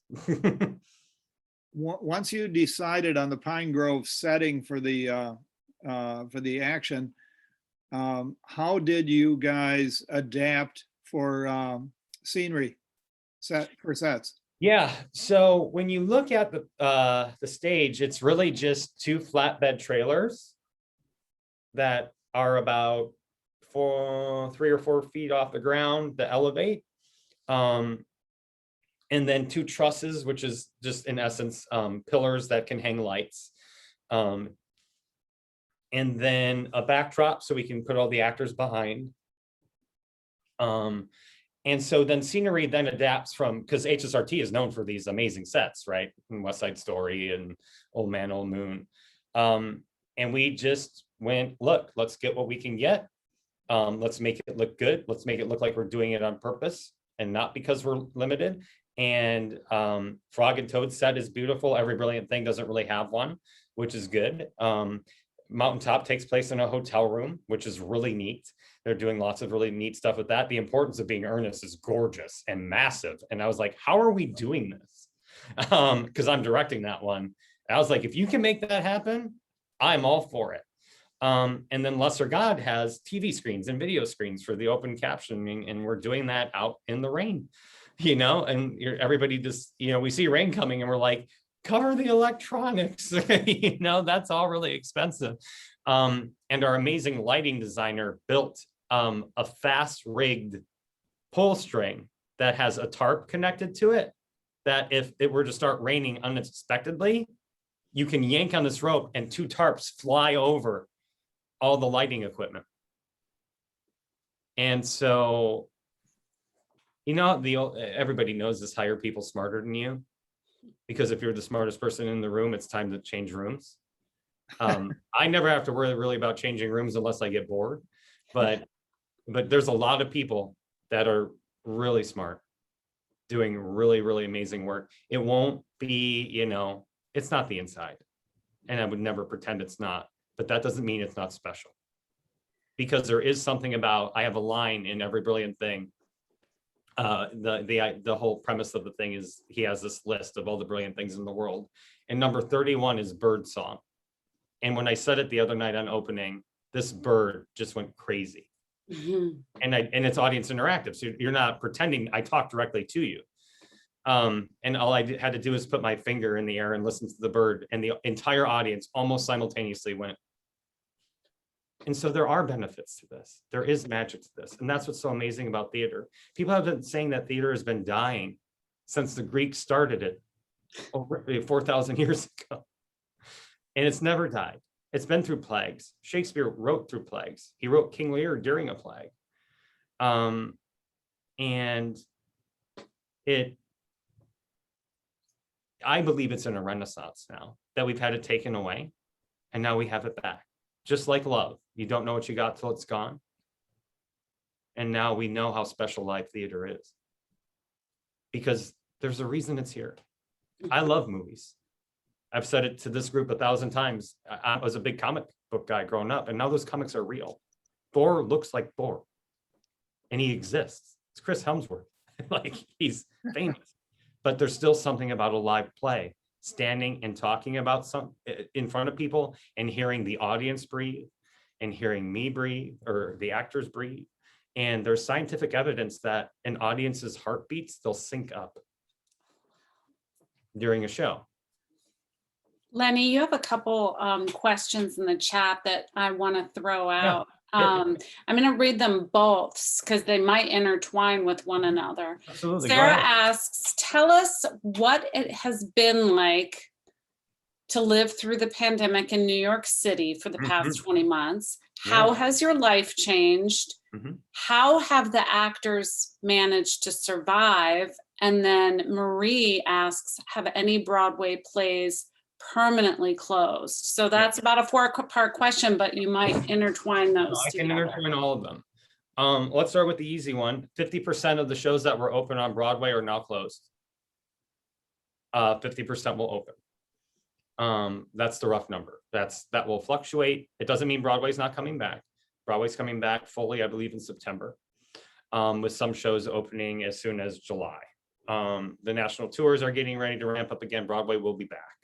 Once you decided on the Pine Grove setting for the action, how did you guys adapt for scenery for sets? Yeah, so when you look at the stage, it's really just 2 flatbed trailers that are about 3 or 4 feet off the ground to elevate. And then 2 trusses, which is just in essence pillars that can hang lights. And and then a backdrop so we can put all the actors behind. And so then scenery then adapts from, because HSRT is known for these amazing sets, right? And West Side Story and Old Man, Old Moon. And we just went, look, let's get what we can get. Let's make it look good. Let's make it look like we're doing it on purpose and not because we're limited. And Frog and Toad set is beautiful. Every Brilliant Thing doesn't really have one, which is good. Mountaintop takes place in a hotel room, which is really neat. They're doing lots of really neat stuff with that. The Importance of Being Earnest is gorgeous and massive. And I was like, how are we doing this? Because I'm directing that one. And I was like, if you can make that happen, I'm all for it. And then Lesser God has TV screens and video screens for the open captioning, and we're doing that out in the rain, and everybody just, we see rain coming and we're like, cover the electronics, that's all really expensive. And our amazing lighting designer built a fast rigged pull string that has a tarp connected to it, that if it were to start raining unexpectedly, you can yank on this rope and 2 tarps fly over all the lighting equipment. And so, everybody knows this: hire people smarter than you, because if you're the smartest person in the room, it's time to change rooms. I never have to worry really about changing rooms unless I get bored, but there's a lot of people that are really smart, doing really, really amazing work. It won't be, it's not the inside, and I would never pretend it's not, but that doesn't mean it's not special, because there is something about, I have a line in Every Brilliant Thing. The whole premise of the thing is he has this list of all the brilliant things in the world, and number 31 is bird song. And when I said it the other night on opening, this bird just went crazy. Mhm. And it's audience interactive, so you're not pretending. I talk directly to you, and all I had to do is put my finger in the air and listen to the bird, and the entire audience almost simultaneously went. And so there are benefits to this. There is magic to this. And that's what's so amazing about theater. People have been saying that theater has been dying since the Greeks started it over 4,000 years ago. And it's never died. It's been through plagues. Shakespeare wrote through plagues. He wrote King Lear during a plague. And I believe it's in a renaissance now, that we've had it taken away, and now we have it back. Just like love, you don't know what you got till it's gone. And now we know how special live theater is, because there's a reason it's here. I love movies. I've said it to this group 1,000 times. I was a big comic book guy growing up, and now those comics are real. Thor looks like Thor, and he exists. It's Chris Hemsworth. Like, he's famous, but there's still something about a live play, standing and talking about some in front of people and hearing the audience breathe and hearing me breathe, or the actors breathe. And there's scientific evidence that an audience's heartbeats, they'll sync up during a show. Lenny, you have a couple questions in the chat that I want to throw out. I'm going to read them both because they might intertwine with one another. Absolutely. Sarah asks, tell us what it has been like to live through the pandemic in New York City for the past 20 months. How has your life changed? How have the actors managed to survive? And then Marie asks, have any Broadway plays permanently closed? So that's about a 4-part question, but you might intertwine those. I can intertwine all of them. Let's start with the easy one. 50% of the shows that were open on Broadway are now closed. 50% will open. That's the rough number. That will fluctuate. It doesn't mean Broadway's not coming back. Broadway's coming back fully, I believe, in September, with some shows opening as soon as July. The national tours are getting ready to ramp up again. Broadway will be back,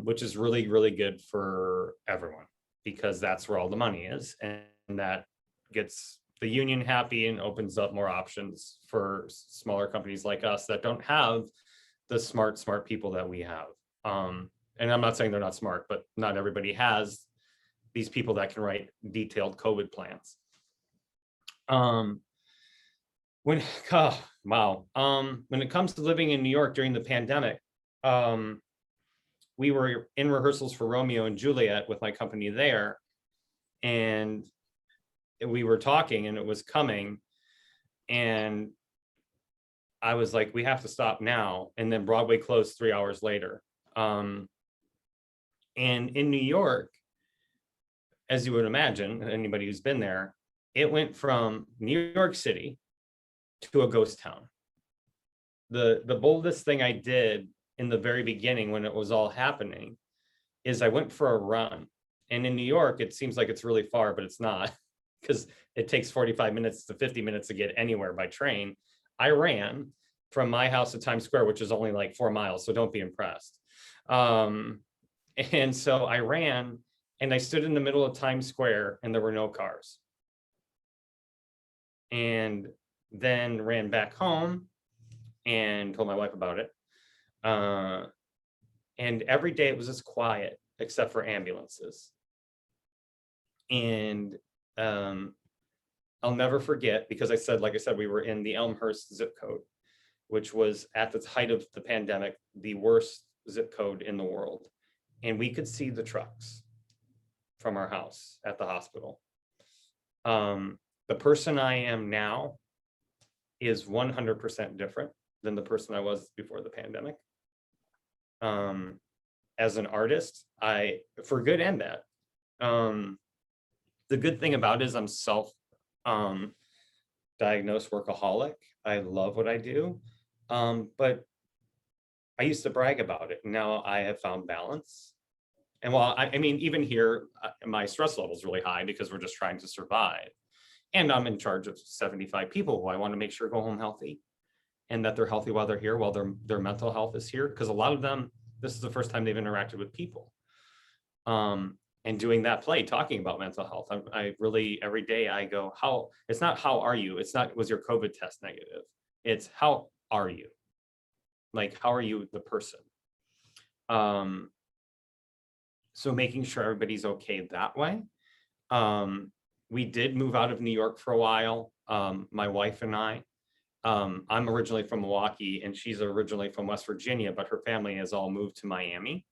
which is really, really good for everyone, because that's where all the money is, and that gets the union happy and opens up more options for smaller companies like us that don't have the smart people that we have. And I'm not saying they're not smart, but not everybody has these people that can write detailed COVID plans. When it comes to living in New York during the pandemic, we were in rehearsals for Romeo and Juliet with my company there, and we were talking and it was coming, and I was like, we have to stop now. And then Broadway closed 3 hours later. And in New York, as you would imagine, anybody who's been there, it went from New York City to a ghost town. The boldest thing I did in the very beginning when it was all happening is I went for a run. And in New York, it seems like it's really far, but it's not, because it takes 45 minutes to 50 minutes to get anywhere by train. I ran from my house to Times Square, which is only like 4 miles, so don't be impressed. And so I ran and I stood in the middle of Times Square and there were no cars. And then ran back home and told my wife about it. And every day it was just quiet except for ambulances. And I'll never forget, because like I said, we were in the Elmhurst zip code, which was at the height of the pandemic, the worst zip code in the world. And we could see the trucks from our house at the hospital. The person I am now is 100% different than the person I was before the pandemic. As an artist, for good and bad. The good thing about it is I'm diagnosed workaholic. I love what I do. But I used to brag about it. Now I have found balance. And while I mean, even here, my stress level is really high because we're just trying to survive. And I'm in charge of 75 people who I want to make sure go home healthy, and that they're healthy while they're here, while their mental health is here. Because a lot of them, this is the first time they've interacted with people. And doing that play, talking about mental health, I really, every day I go, it's not how are you? It's not, was your COVID test negative? It's how are you? Like, how are you, the person? So making sure everybody's okay that way. We did move out of New York for a while, my wife and I. I'm originally from Milwaukee and she's originally from West Virginia, but her family has all moved to Miami.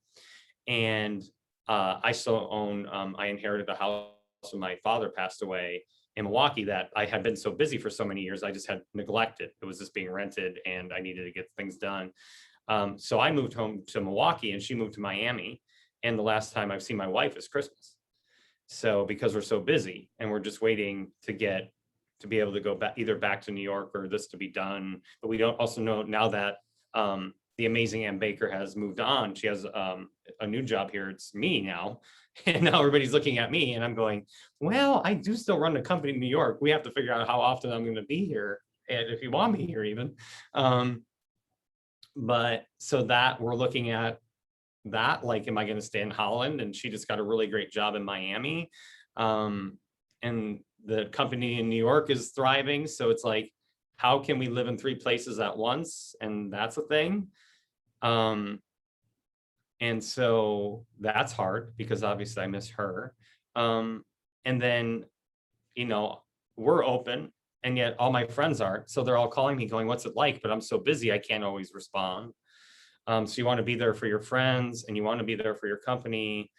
And I still own, I inherited a house when my father passed away in Milwaukee that I had been so busy for so many years, I just had neglected. It was just being rented and I needed to get things done. So I moved home to Milwaukee and she moved to Miami. And the last time I've seen my wife is Christmas. So because we're so busy and we're just waiting to be able to go back, either back to New York or this to be done. But we don't also know now that the amazing Ann Baker has moved on. She has a new job here. It's me now. And now everybody's looking at me and I'm going, well, I do still run a company in New York. We have to figure out how often I'm going to be here. And if you want me here even. But so that we're looking at that, like, am I going to stay in Holland? And she just got a really great job in Miami. And the company in New York is thriving. So it's like, how can we live in 3 places at once? And that's a thing. And so that's hard because obviously I miss her. And then, we're open and yet all my friends aren't. So they're all calling me going, what's it like? But I'm so busy, I can't always respond. So you want to be there for your friends and you want to be there for your company,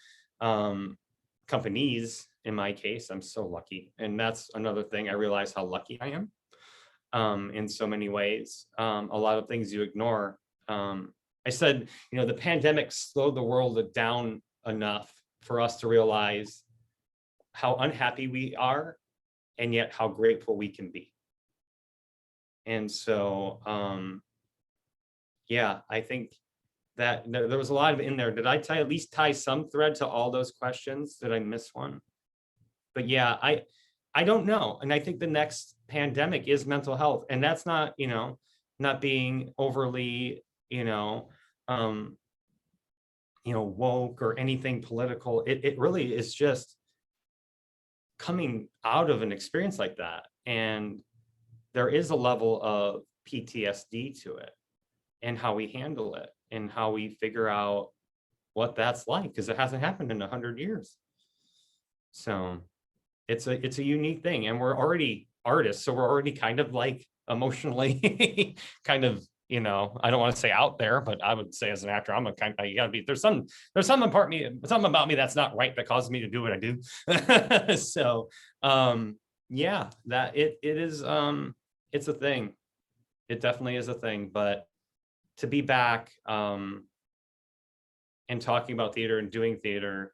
companies. In my case, I'm so lucky. And that's another thing. I realize how lucky I am in so many ways. A lot of things you ignore. I said, the pandemic slowed the world down enough for us to realize how unhappy we are and yet how grateful we can be. And so, yeah, I think that there was a lot of in there. Did I at least tie some thread to all those questions? Did I miss one? But yeah, I don't know. And I think the next pandemic is mental health. And that's not, not being overly, woke or anything political. It really is just coming out of an experience like that. And there is a level of PTSD to it and how we handle it and how we figure out what that's like, because it hasn't happened in 100 years. So it's a unique thing, and we're already artists, so we're already kind of like emotionally kind of you know, I don't want to say out there, but I would say as an actor, I'm a kind of, you gotta be, there's something about me that's not right that causes me to do what I do. So, yeah, that it is, it's a thing. It definitely is a thing, but to be back, and talking about theater and doing theater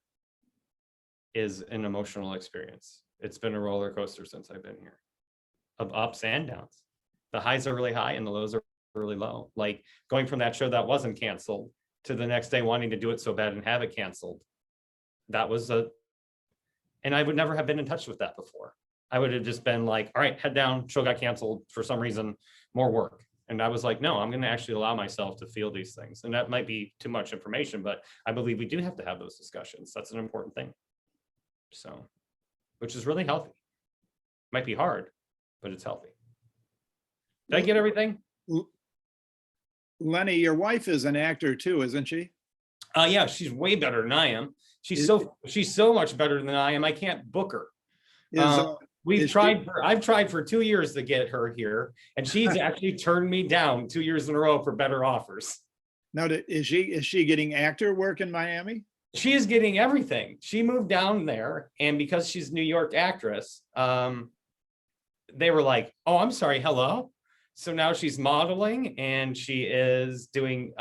is an emotional experience. It's been a roller coaster since I've been here, of ups and downs. The highs are really high and the lows are really low. Like going from that show that wasn't canceled to the next day wanting to do it so bad and have it canceled. That was and I would never have been in touch with that before. I would have just been like, all right, head down, show got canceled for some reason, more work. And I was like, no, I'm going to actually allow myself to feel these things. And that might be too much information, but I believe we do have to have those discussions. That's an important thing. So, which is really healthy. Might be hard, but it's healthy. Did I get everything? Lenny, your wife is an actor too, isn't she? Yeah, she's way better than I am. She's so much better than I am. I can't book her. I've tried for 2 years to get her here, and she's actually turned me down 2 years in a row for better offers. Now, is she getting actor work in Miami? She is getting everything. She moved down there, and because she's a New York actress, they were like, oh, I'm sorry, hello. So now she's modeling and she is doing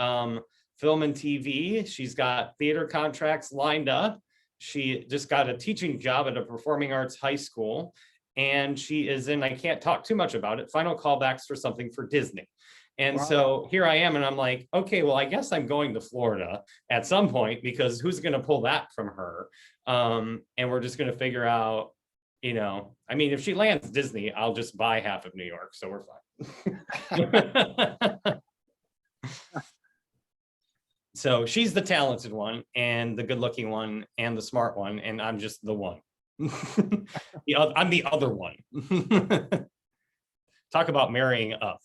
film and TV. She's got theater contracts lined up. She just got a teaching job at a performing arts high school. And she is in, I can't talk too much about it, final callbacks for something for Disney. And Wow. So here I am, and I'm like, okay, well, I guess I'm going to Florida at some point, because who's going to pull that from her? And we're just going to figure out, you know, I mean, if she lands Disney, I'll just buy half of New York. So we're fine. So she's the talented one and the good looking one and the smart one. And I'm just the one. I'm the other one. Talk about marrying up.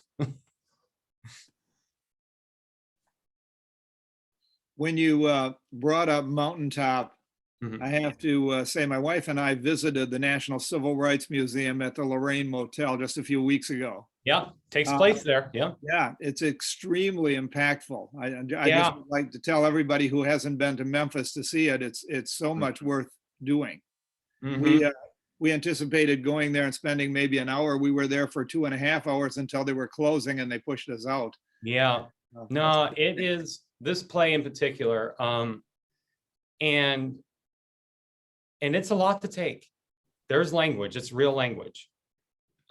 When you brought up Mountaintop, Mhm. I have to say my wife and I visited the National Civil Rights Museum at the Lorraine Motel just a few weeks ago. Yeah, takes place there. Yeah. Yeah, it's extremely impactful. I Yeah. just would like to tell everybody who hasn't been to Memphis to see it. It's so much worth doing. Mhm. We anticipated going there and spending maybe an hour. We were there for 2.5 hours until they were closing and they pushed us out. Yeah. No, it is this play in particular. And it's a lot to take. There's language, it's real language.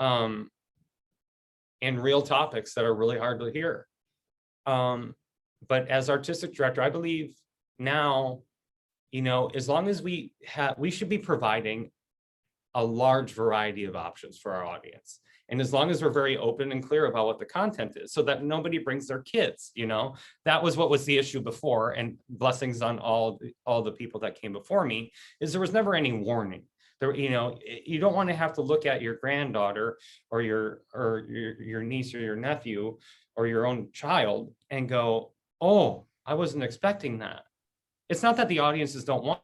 And real topics that are really hard to hear. But as artistic director, I believe now, you know, as long as we should be providing a large variety of options for our audience. And as long as we're very open and clear about what the content is, so that nobody brings their kids, you know, that was what was the issue before. And blessings on all the people that came before me, is there was never any warning. There, you know, you don't want to have to look at your granddaughter or your niece or your nephew or your own child and go, oh, I wasn't expecting that. It's not that the audiences don't want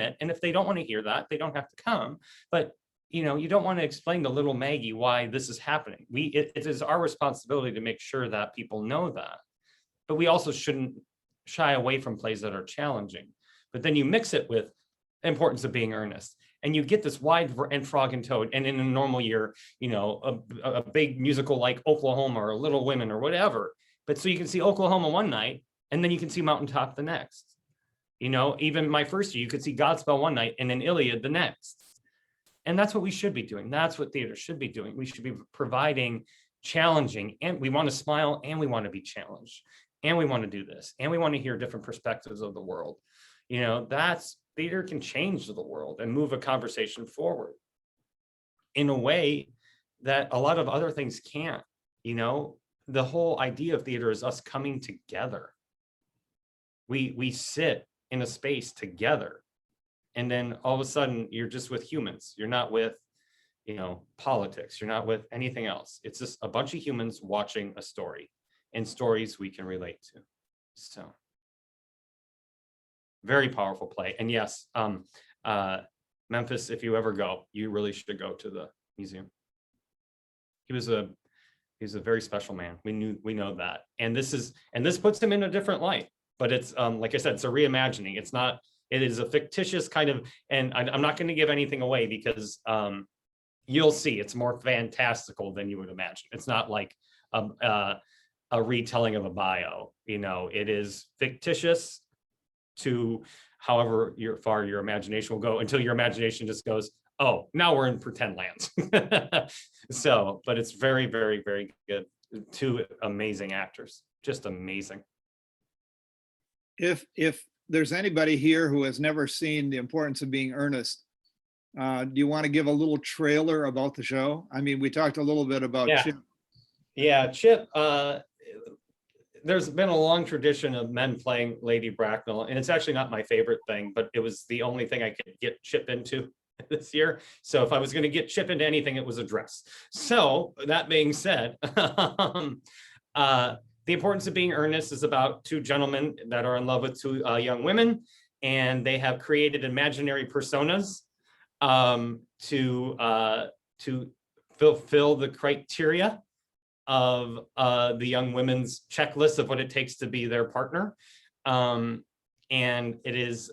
it, and if they don't want to hear that, they don't have to come. But you know, you don't want to explain to little Maggie why this is happening. It is our responsibility to make sure that people know that. But we also shouldn't shy away from plays that are challenging. But then you mix it with the importance of being earnest, and you get this wide and Frog and Toad. And in a normal year, you know, a big musical like Oklahoma or Little Women or whatever. But so you can see Oklahoma one night, and then you can see Mountaintop the next. You know, even my first year, you could see Godspell one night and then Iliad the next. And that's what we should be doing. That's what theater should be doing. We should be providing challenging, and we want to smile, and we want to be challenged, and we want to do this, and we want to hear different perspectives of the world. You know, that's theater can change the world and move a conversation forward in a way that a lot of other things can't. You know, the whole idea of theater is us coming together. We sit in a space together, and then all of a sudden you're just with humans. You're not with, you know, politics. You're not with anything else. It's just a bunch of humans watching a story, and stories we can relate to. So very powerful play. And yes, Memphis, if you ever go, you really should go to the museum. He was a He's a very special man. We know that. And this puts him in a different light. But it's like I said, it's a reimagining. It is a fictitious kind of, and I'm not going to give anything away because you'll see it's more fantastical than you would imagine. It's not like a retelling of a bio. It is fictitious to however far your imagination will go, until your imagination just goes, oh, now we're in pretend lands. So, but it's very, very, very good. Two amazing actors, just amazing. If there's anybody here who has never seen The Importance of Being Earnest, do you want to give a little trailer about the show? I mean, we talked a little bit about Yeah. Chip. Yeah, Chip, there's been a long tradition of men playing Lady Bracknell, and it's actually not my favorite thing, but it was the only thing I could get Chip into this year. So if I was going to get Chip into anything, it was a dress. So that being said, The Importance of Being Earnest is about two gentlemen that are in love with two young women, and they have created imaginary personas to fulfill the criteria of the young women's checklist of what it takes to be their partner. And it is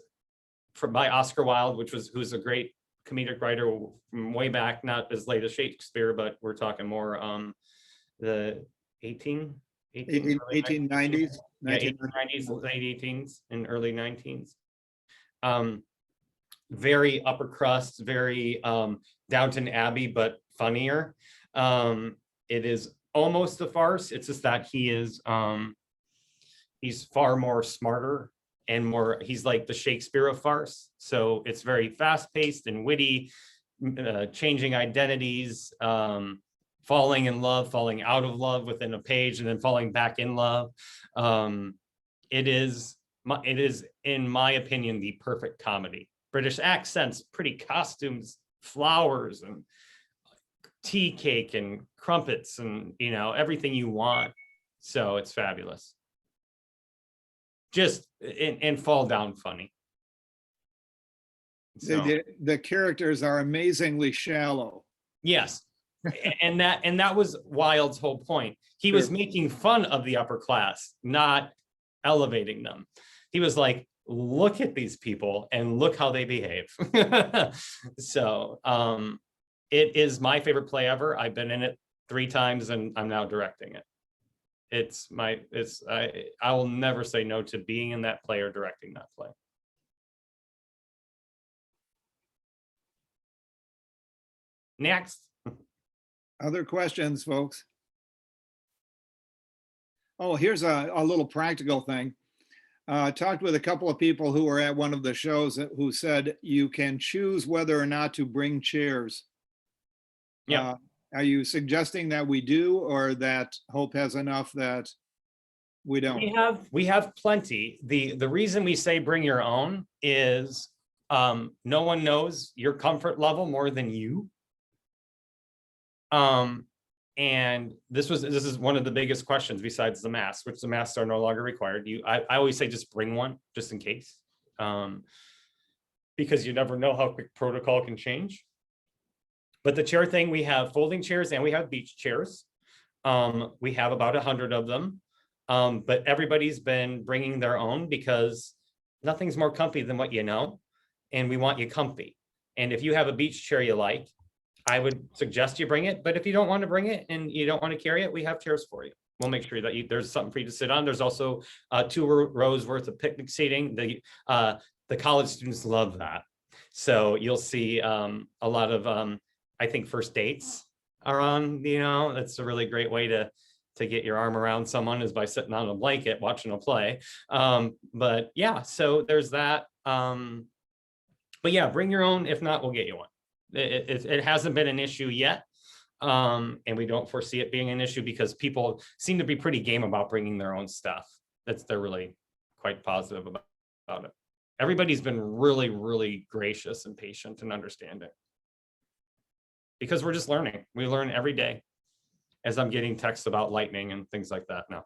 by Oscar Wilde, who's a great comedic writer from way back, not as late as Shakespeare, but we're talking more the 1890s, yeah, 1890s, late 18s and early 19s. Very upper crust, very Downton Abbey, but funnier. It is almost a farce. It's just that he's far more smarter and more, he's like the Shakespeare of farce. So it's very fast paced and witty, changing identities, falling in love, falling out of love within a page, and then falling back in love. It is, in my opinion, the perfect comedy. British accents, pretty costumes, flowers, and tea cake and crumpets, and everything you want. So it's fabulous. Just and fall down funny. So, The characters are amazingly shallow. yes. And that was Wilde's whole point. He was making fun of the upper class, not elevating them. He was like, look at these people and look how they behave. So it is my favorite play ever. I've been in it 3 times and I'm now directing it. I will never say no to being in that play or directing that play. Next. Other questions, folks? Oh, here's a little practical thing. Talked with a couple of people who were at one of the shows who said you can choose whether or not to bring chairs. Yeah. Are you suggesting that we do, or that Hope has enough that we don't? We have plenty. The reason we say bring your own is no one knows your comfort level more than you. And this is one of the biggest questions besides the masks, which the masks are no longer required. I always say just bring one just in case, because you never know how quick protocol can change. But the chair thing, we have folding chairs and we have beach chairs. We have about 100 of them, but everybody's been bringing their own because nothing's more comfy than what you know, and we want you comfy. And if you have a beach chair you like, I would suggest you bring it, but if you don't want to bring it and you don't want to carry it, we have chairs for you. We'll make sure that there's something for you to sit on. There's also 2 rows worth of picnic seating. The college students love that. So you'll see a lot of, I think, first dates are on, that's a really great way to get your arm around someone, is by sitting on a blanket, watching a play. But yeah, so there's that. But yeah, bring your own. If not, we'll get you one. It hasn't been an issue yet, and we don't foresee it being an issue because people seem to be pretty game about bringing their own stuff. They're really quite positive about it. Everybody's been really, really gracious and patient and understanding, because we're just learning. We learn every day, as I'm getting texts about lightning and things like that now.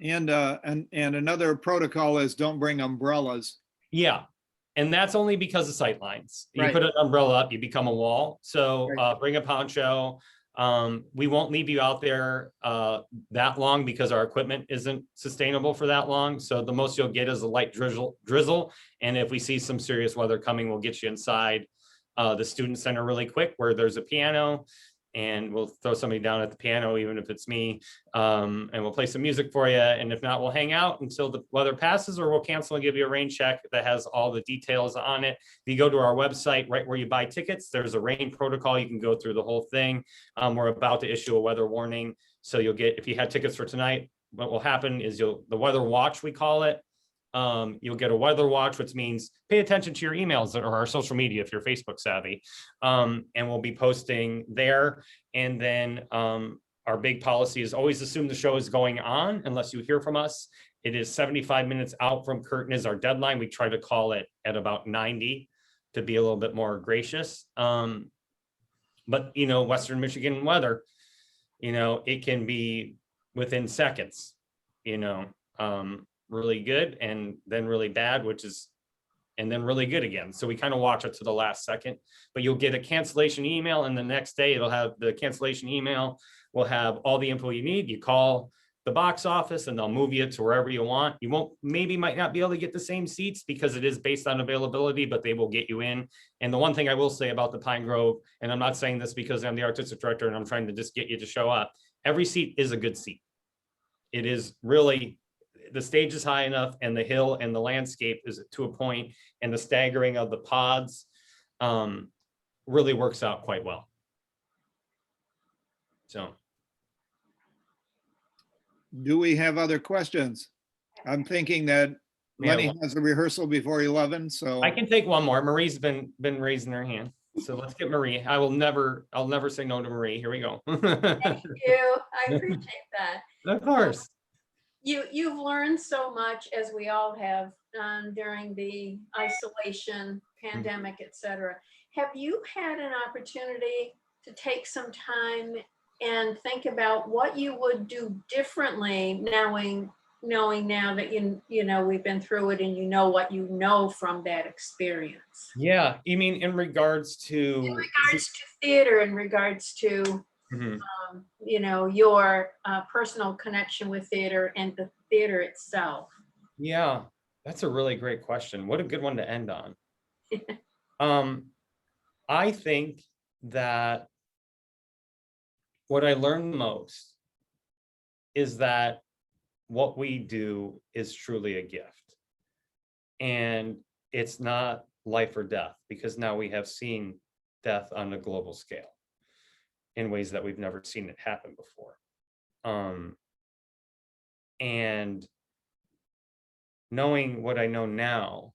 And another protocol is don't bring umbrellas. Yeah. And that's only because of sight lines. You Right. put an umbrella up, you become a wall. So Right. bring a poncho. We won't leave you out there that long because our equipment isn't sustainable for that long. So the most you'll get is a light drizzle. And if we see some serious weather coming, we'll get you inside the student center really quick where there's a piano, and we'll throw somebody down at the piano, even if it's me, and we'll play some music for you. And if not, we'll hang out until the weather passes, or we'll cancel and give you a rain check that has all the details on it. If you go to our website, right where you buy tickets, there's a rain protocol. You can go through the whole thing. We're about to issue a weather warning. So you'll get, if you had tickets for tonight, what will happen is the weather watch, we call it. You'll get a weather watch, which means pay attention to your emails or our social media if you're Facebook savvy. And we'll be posting there. And then our big policy is always assume the show is going on unless you hear from us. It is 75 minutes out from curtain is our deadline. We try to call it at about 90 to be a little bit more gracious. But you know, Western Michigan weather, you know, it can be within seconds, you know, really good and then really bad, and then really good again. So we kind of watch it to the last second, but you'll get a cancellation email, and the next day it'll have the cancellation email will have all the info you need. You call the box office and they'll move you to wherever you want. You might not be able to get the same seats because it is based on availability, but they will get you in. And the one thing I will say about the Pine Grove, and I'm not saying this because I'm the artistic director and I'm trying to just get you to show up, every seat is a good seat. It is really, the stage is high enough and the hill and the landscape is to a point, and the staggering of the pods really works out quite well. So. Do we have other questions? I'm thinking that Lenny has a rehearsal before 11, so. I can take one more. Marie's been raising her hand. So let's get Marie. I'll never say no to Marie. Here we go. Thank you. I appreciate that. Of course. You've learned so much, as we all have, during the isolation, pandemic, etc. Have you had an opportunity to take some time and think about what you would do differently, knowing now that you know we've been through it and you know what you know from that experience? Yeah, you mean in regards to Theater, in regards to Mhm. you know, your personal connection with theater and the theater itself? Yeah, that's a really great question. What a good one to end on. I think that what I learned most is that what we do is truly a gift. And it's not life or death, because now we have seen death on a global scale in ways that we've never seen it happen before. And knowing what I know now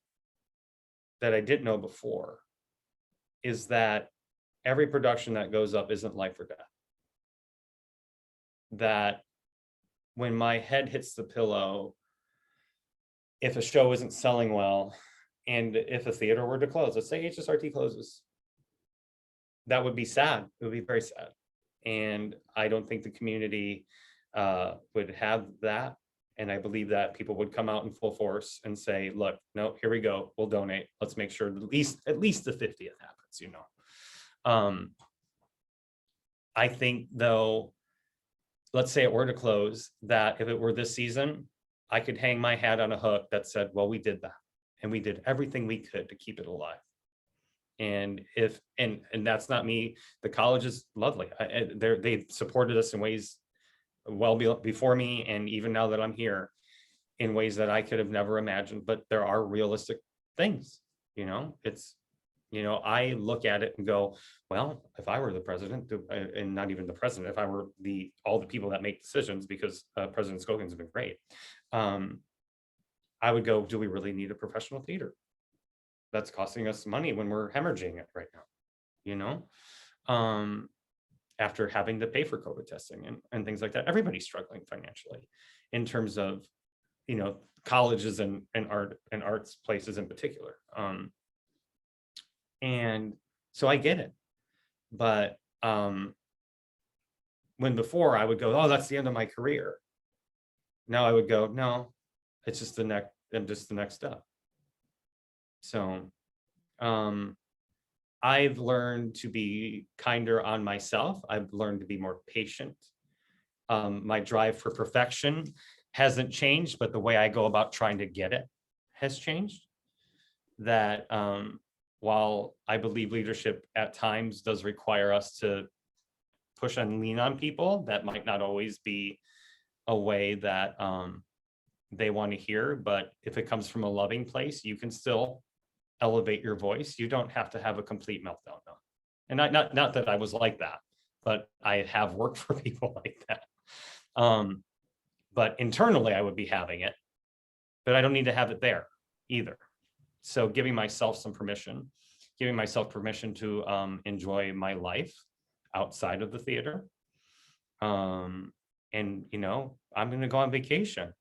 that I didn't know before is that every production that goes up isn't life or death. That when my head hits the pillow, if a show isn't selling well, and if a theater were to close, let's say HSRT closes, that would be sad. It would be very sad. And I don't think the community would have that. And I believe that people would come out in full force and say, look, no, here we go. We'll donate. Let's make sure at least the 50th happens, you know. I think though, let's say it were to close, that if it were this season, I could hang my hat on a hook that said, well, we did that. And we did everything we could to keep it alive. And and that's not me. The college is lovely. They supported us in ways well before me, and even now that I'm here, in ways that I could have never imagined. But there are realistic things, you know. It's, you know, I look at it and go, well, if I were the president, and not even the president, if I were all the people that make decisions, because President Scoggin's been great, I would go, do we really need a professional theater that's costing us money when we're hemorrhaging it right now, you know? After having to pay for COVID testing and things like that. Everybody's struggling financially in terms of, you know, colleges and arts places in particular. And so I get it. But when before I would go, oh, that's the end of my career. Now I would go, no, it's just the next step. So I've learned to be kinder on myself. I've learned to be more patient. My drive for perfection hasn't changed, but the way I go about trying to get it has changed. That while I believe leadership at times does require us to push and lean on people, that might not always be a way that they want to hear. But if it comes from a loving place, you can still elevate your voice. You don't have to have a complete meltdown. No. And not that I was like that, but I have worked for people like that. But internally I would be having it, but I don't need to have it there either. So giving myself some permission, giving myself permission to enjoy my life outside of the theater. And, you know, I'm going to go on vacation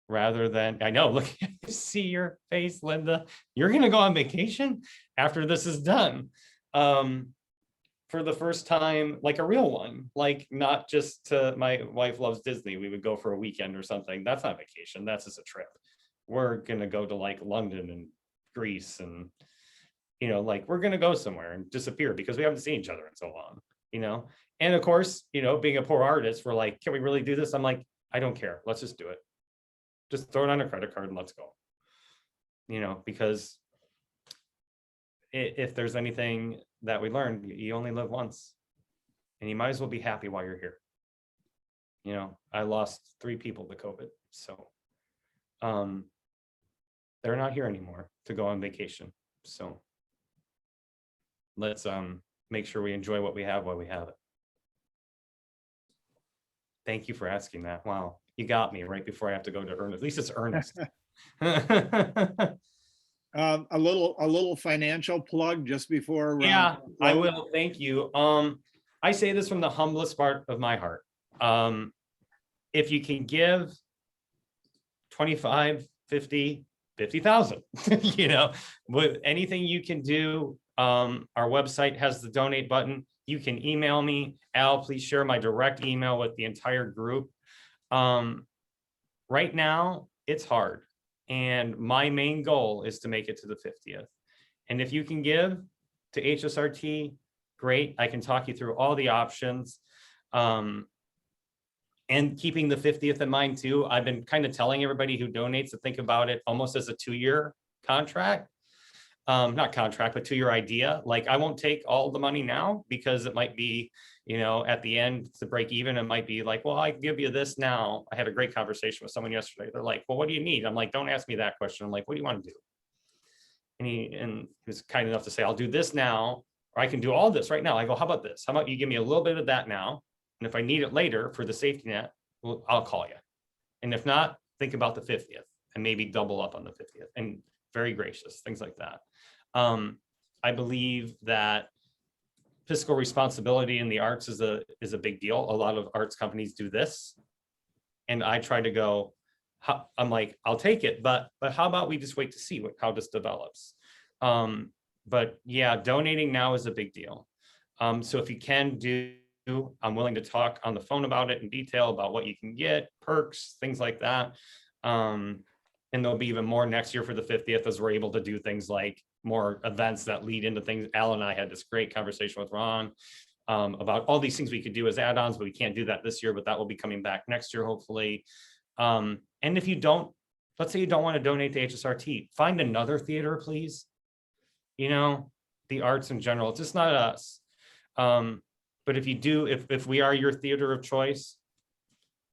rather than, I know, look, see your face, Linda, you're going to go on vacation after this is done. For the first time, like a real one, like not just to, my wife loves Disney. We would go for a weekend or something. That's not vacation. That's just a trip. We're going to go to like London and Greece and, you know, like we're going to go somewhere and disappear because we haven't seen each other in so long, you know? And of course, you know, being a poor artist, we're like, can we really do this? I'm like, I don't care. Let's just do it. Just throw it on a credit card and let's go. You know, because if there's anything that we learned, you only live once and you might as well be happy while you're here. You know, I lost 3 people to COVID. So they're not here anymore to go on vacation. So let's make sure we enjoy what we have while we have it. Thank you for asking that. Wow, you got me right before I have to go to Ernest. At least it's Ernest. A little financial plug just before. Yeah, I will. Thank you. I say this from the humblest part of my heart. If you can give 25, 50, 50,000, you know, with anything you can do. Our website has the donate button. You can email me. Al, please share my direct email with the entire group. Right now, it's hard. And my main goal is to make it to the 50th. And if you can give to HSRT, great. I can talk you through all the options. And keeping the 50th in mind too, I've been kind of telling everybody who donates to think about it almost as a 2-year contract. Not contract, but 2-year idea. Like I won't take all the money now because it might be, you know, at the end to break even, it might be like, well, I can give you this now. I had a great conversation with someone yesterday. They're like, well, what do you need? I'm like, don't ask me that question. I'm like, what do you want to do? And he was kind enough to say, I'll do this now, or I can do all this right now. I go, how about this? How about you give me a little bit of that now? And if I need it later for the safety net, well, I'll call you. And if not, think about the 50th and maybe double up on the 50th. And very gracious, things like that. I believe that fiscal responsibility in the arts is a big deal. A lot of arts companies do this. And I try to go, I'm like, I'll take it, but how about we just wait to see how this develops? But yeah, donating now is a big deal. So if you can do, I'm willing to talk on the phone about it in detail about what you can get, perks, things like that. And there'll be even more next year for the 50th as we're able to do things like more events that lead into things. Al and I had this great conversation with Ron about all these things we could do as add-ons, but we can't do that this year, but that will be coming back next year, hopefully. And if you don't, let's say you don't want to donate to HSRT, find another theater, please. You know, the arts in general, it's just not us. But if you do, if we are your theater of choice,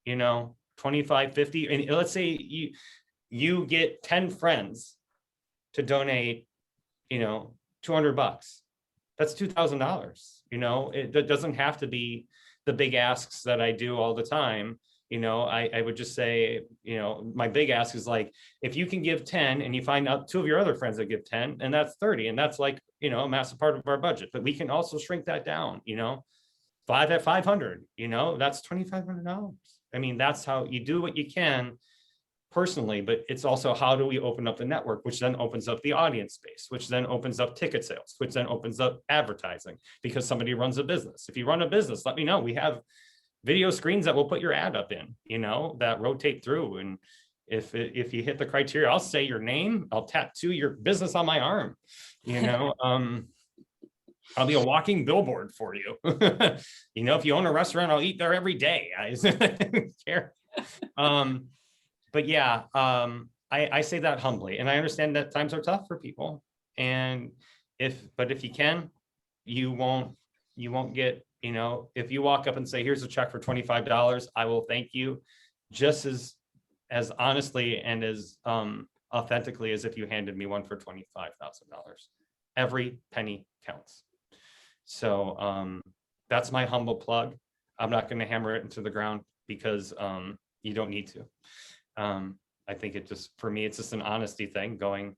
you know, 25, 50, and let's say you get 10 friends to donate, you know, $200, that's $2,000. You know, that doesn't have to be the big asks that I do all the time. You know, I would just say, you know, my big ask is like, if you can give 10 and you find out 2 of your other friends that give 10, and that's 30, and that's like, you know, a massive part of our budget, but we can also shrink that down, you know, 5 at 500, you know, that's $2,500. I mean, that's how you do what you can personally, but it's also how do we open up the network, which then opens up the audience space, which then opens up ticket sales, which then opens up advertising because somebody runs a business. If you run a business, let me know. We have video screens that will put your ad up in, you know, that rotate through, and if you hit the criteria, I'll say your name, I'll tattoo your business on my arm, you know, I'll be a walking billboard for you. You know, if you own a restaurant, I'll eat there every day. I don't care. But yeah, I say that humbly, and I understand that times are tough for people. And but if you can, you won't get, you know, if you walk up and say, here's a check for $25, I will thank you just as honestly and as authentically as if you handed me one for $25,000. Every penny counts. So that's my humble plug. I'm not going to hammer it into the ground because you don't need to. I think it just, for me, it's just an honesty thing going,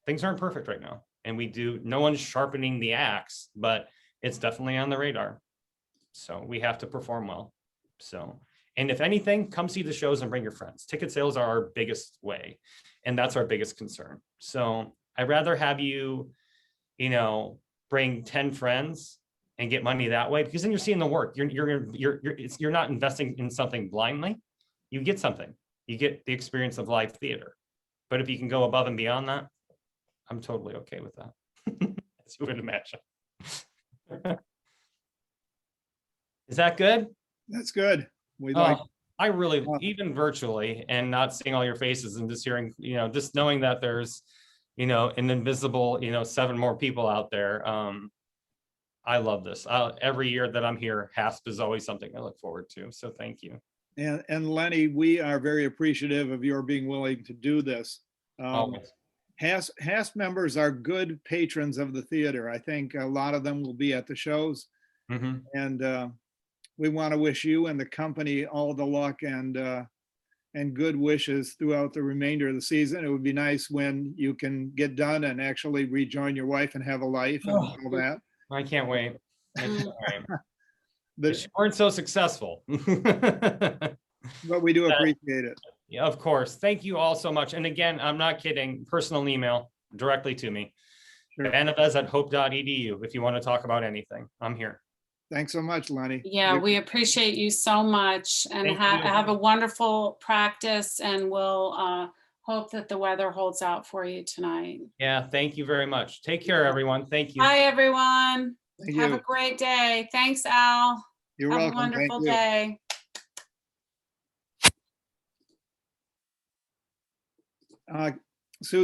things aren't perfect right now. And no one's sharpening the axe, but it's definitely on the radar. So we have to perform well. So, and if anything, come see the shows and bring your friends. Ticket sales are our biggest way, and that's our biggest concern. So I'd rather have you, you know, bring 10 friends and get money that way, because then you're seeing the work. You're not investing in something blindly. You get something. You get the experience of live theater. But if you can go above and beyond that, I'm totally okay with that. As you would imagine. Is that good? That's good. We like, I really, even virtually and not seeing all your faces and just hearing, you know, just knowing that there's, you know, an invisible, you know, 7 more people out there. I love this. Every year that I'm here, HASP is always something I look forward to. So thank you. and Lenny, we are very appreciative of your being willing to do this. Always. HASP members are good patrons of the theater. I think a lot of them will be at the shows. Mhm. And we want to wish you and the company all the luck and good wishes throughout the remainder of the season. It would be nice when you can get done and actually rejoin your wife and have a life and all that. I can't wait. I can't wait. But You weren't so successful. we do appreciate it. Yeah, of course. Thank you all so much. And again, I'm not kidding. Personal email directly to me. Sure. Anavez@hope.edu if you want to talk about anything. I'm here. Thanks so much, Lenny. Yeah, we appreciate you so much, and Thank you. have a wonderful practice, and we'll hope that the weather holds out for you tonight. Yeah, thank you very much. Take care, everyone. Thank you. Bye, everyone. Thank Have a you. great day. Thanks, Al. You're Have a welcome. Thank wonderful you. day. Susan.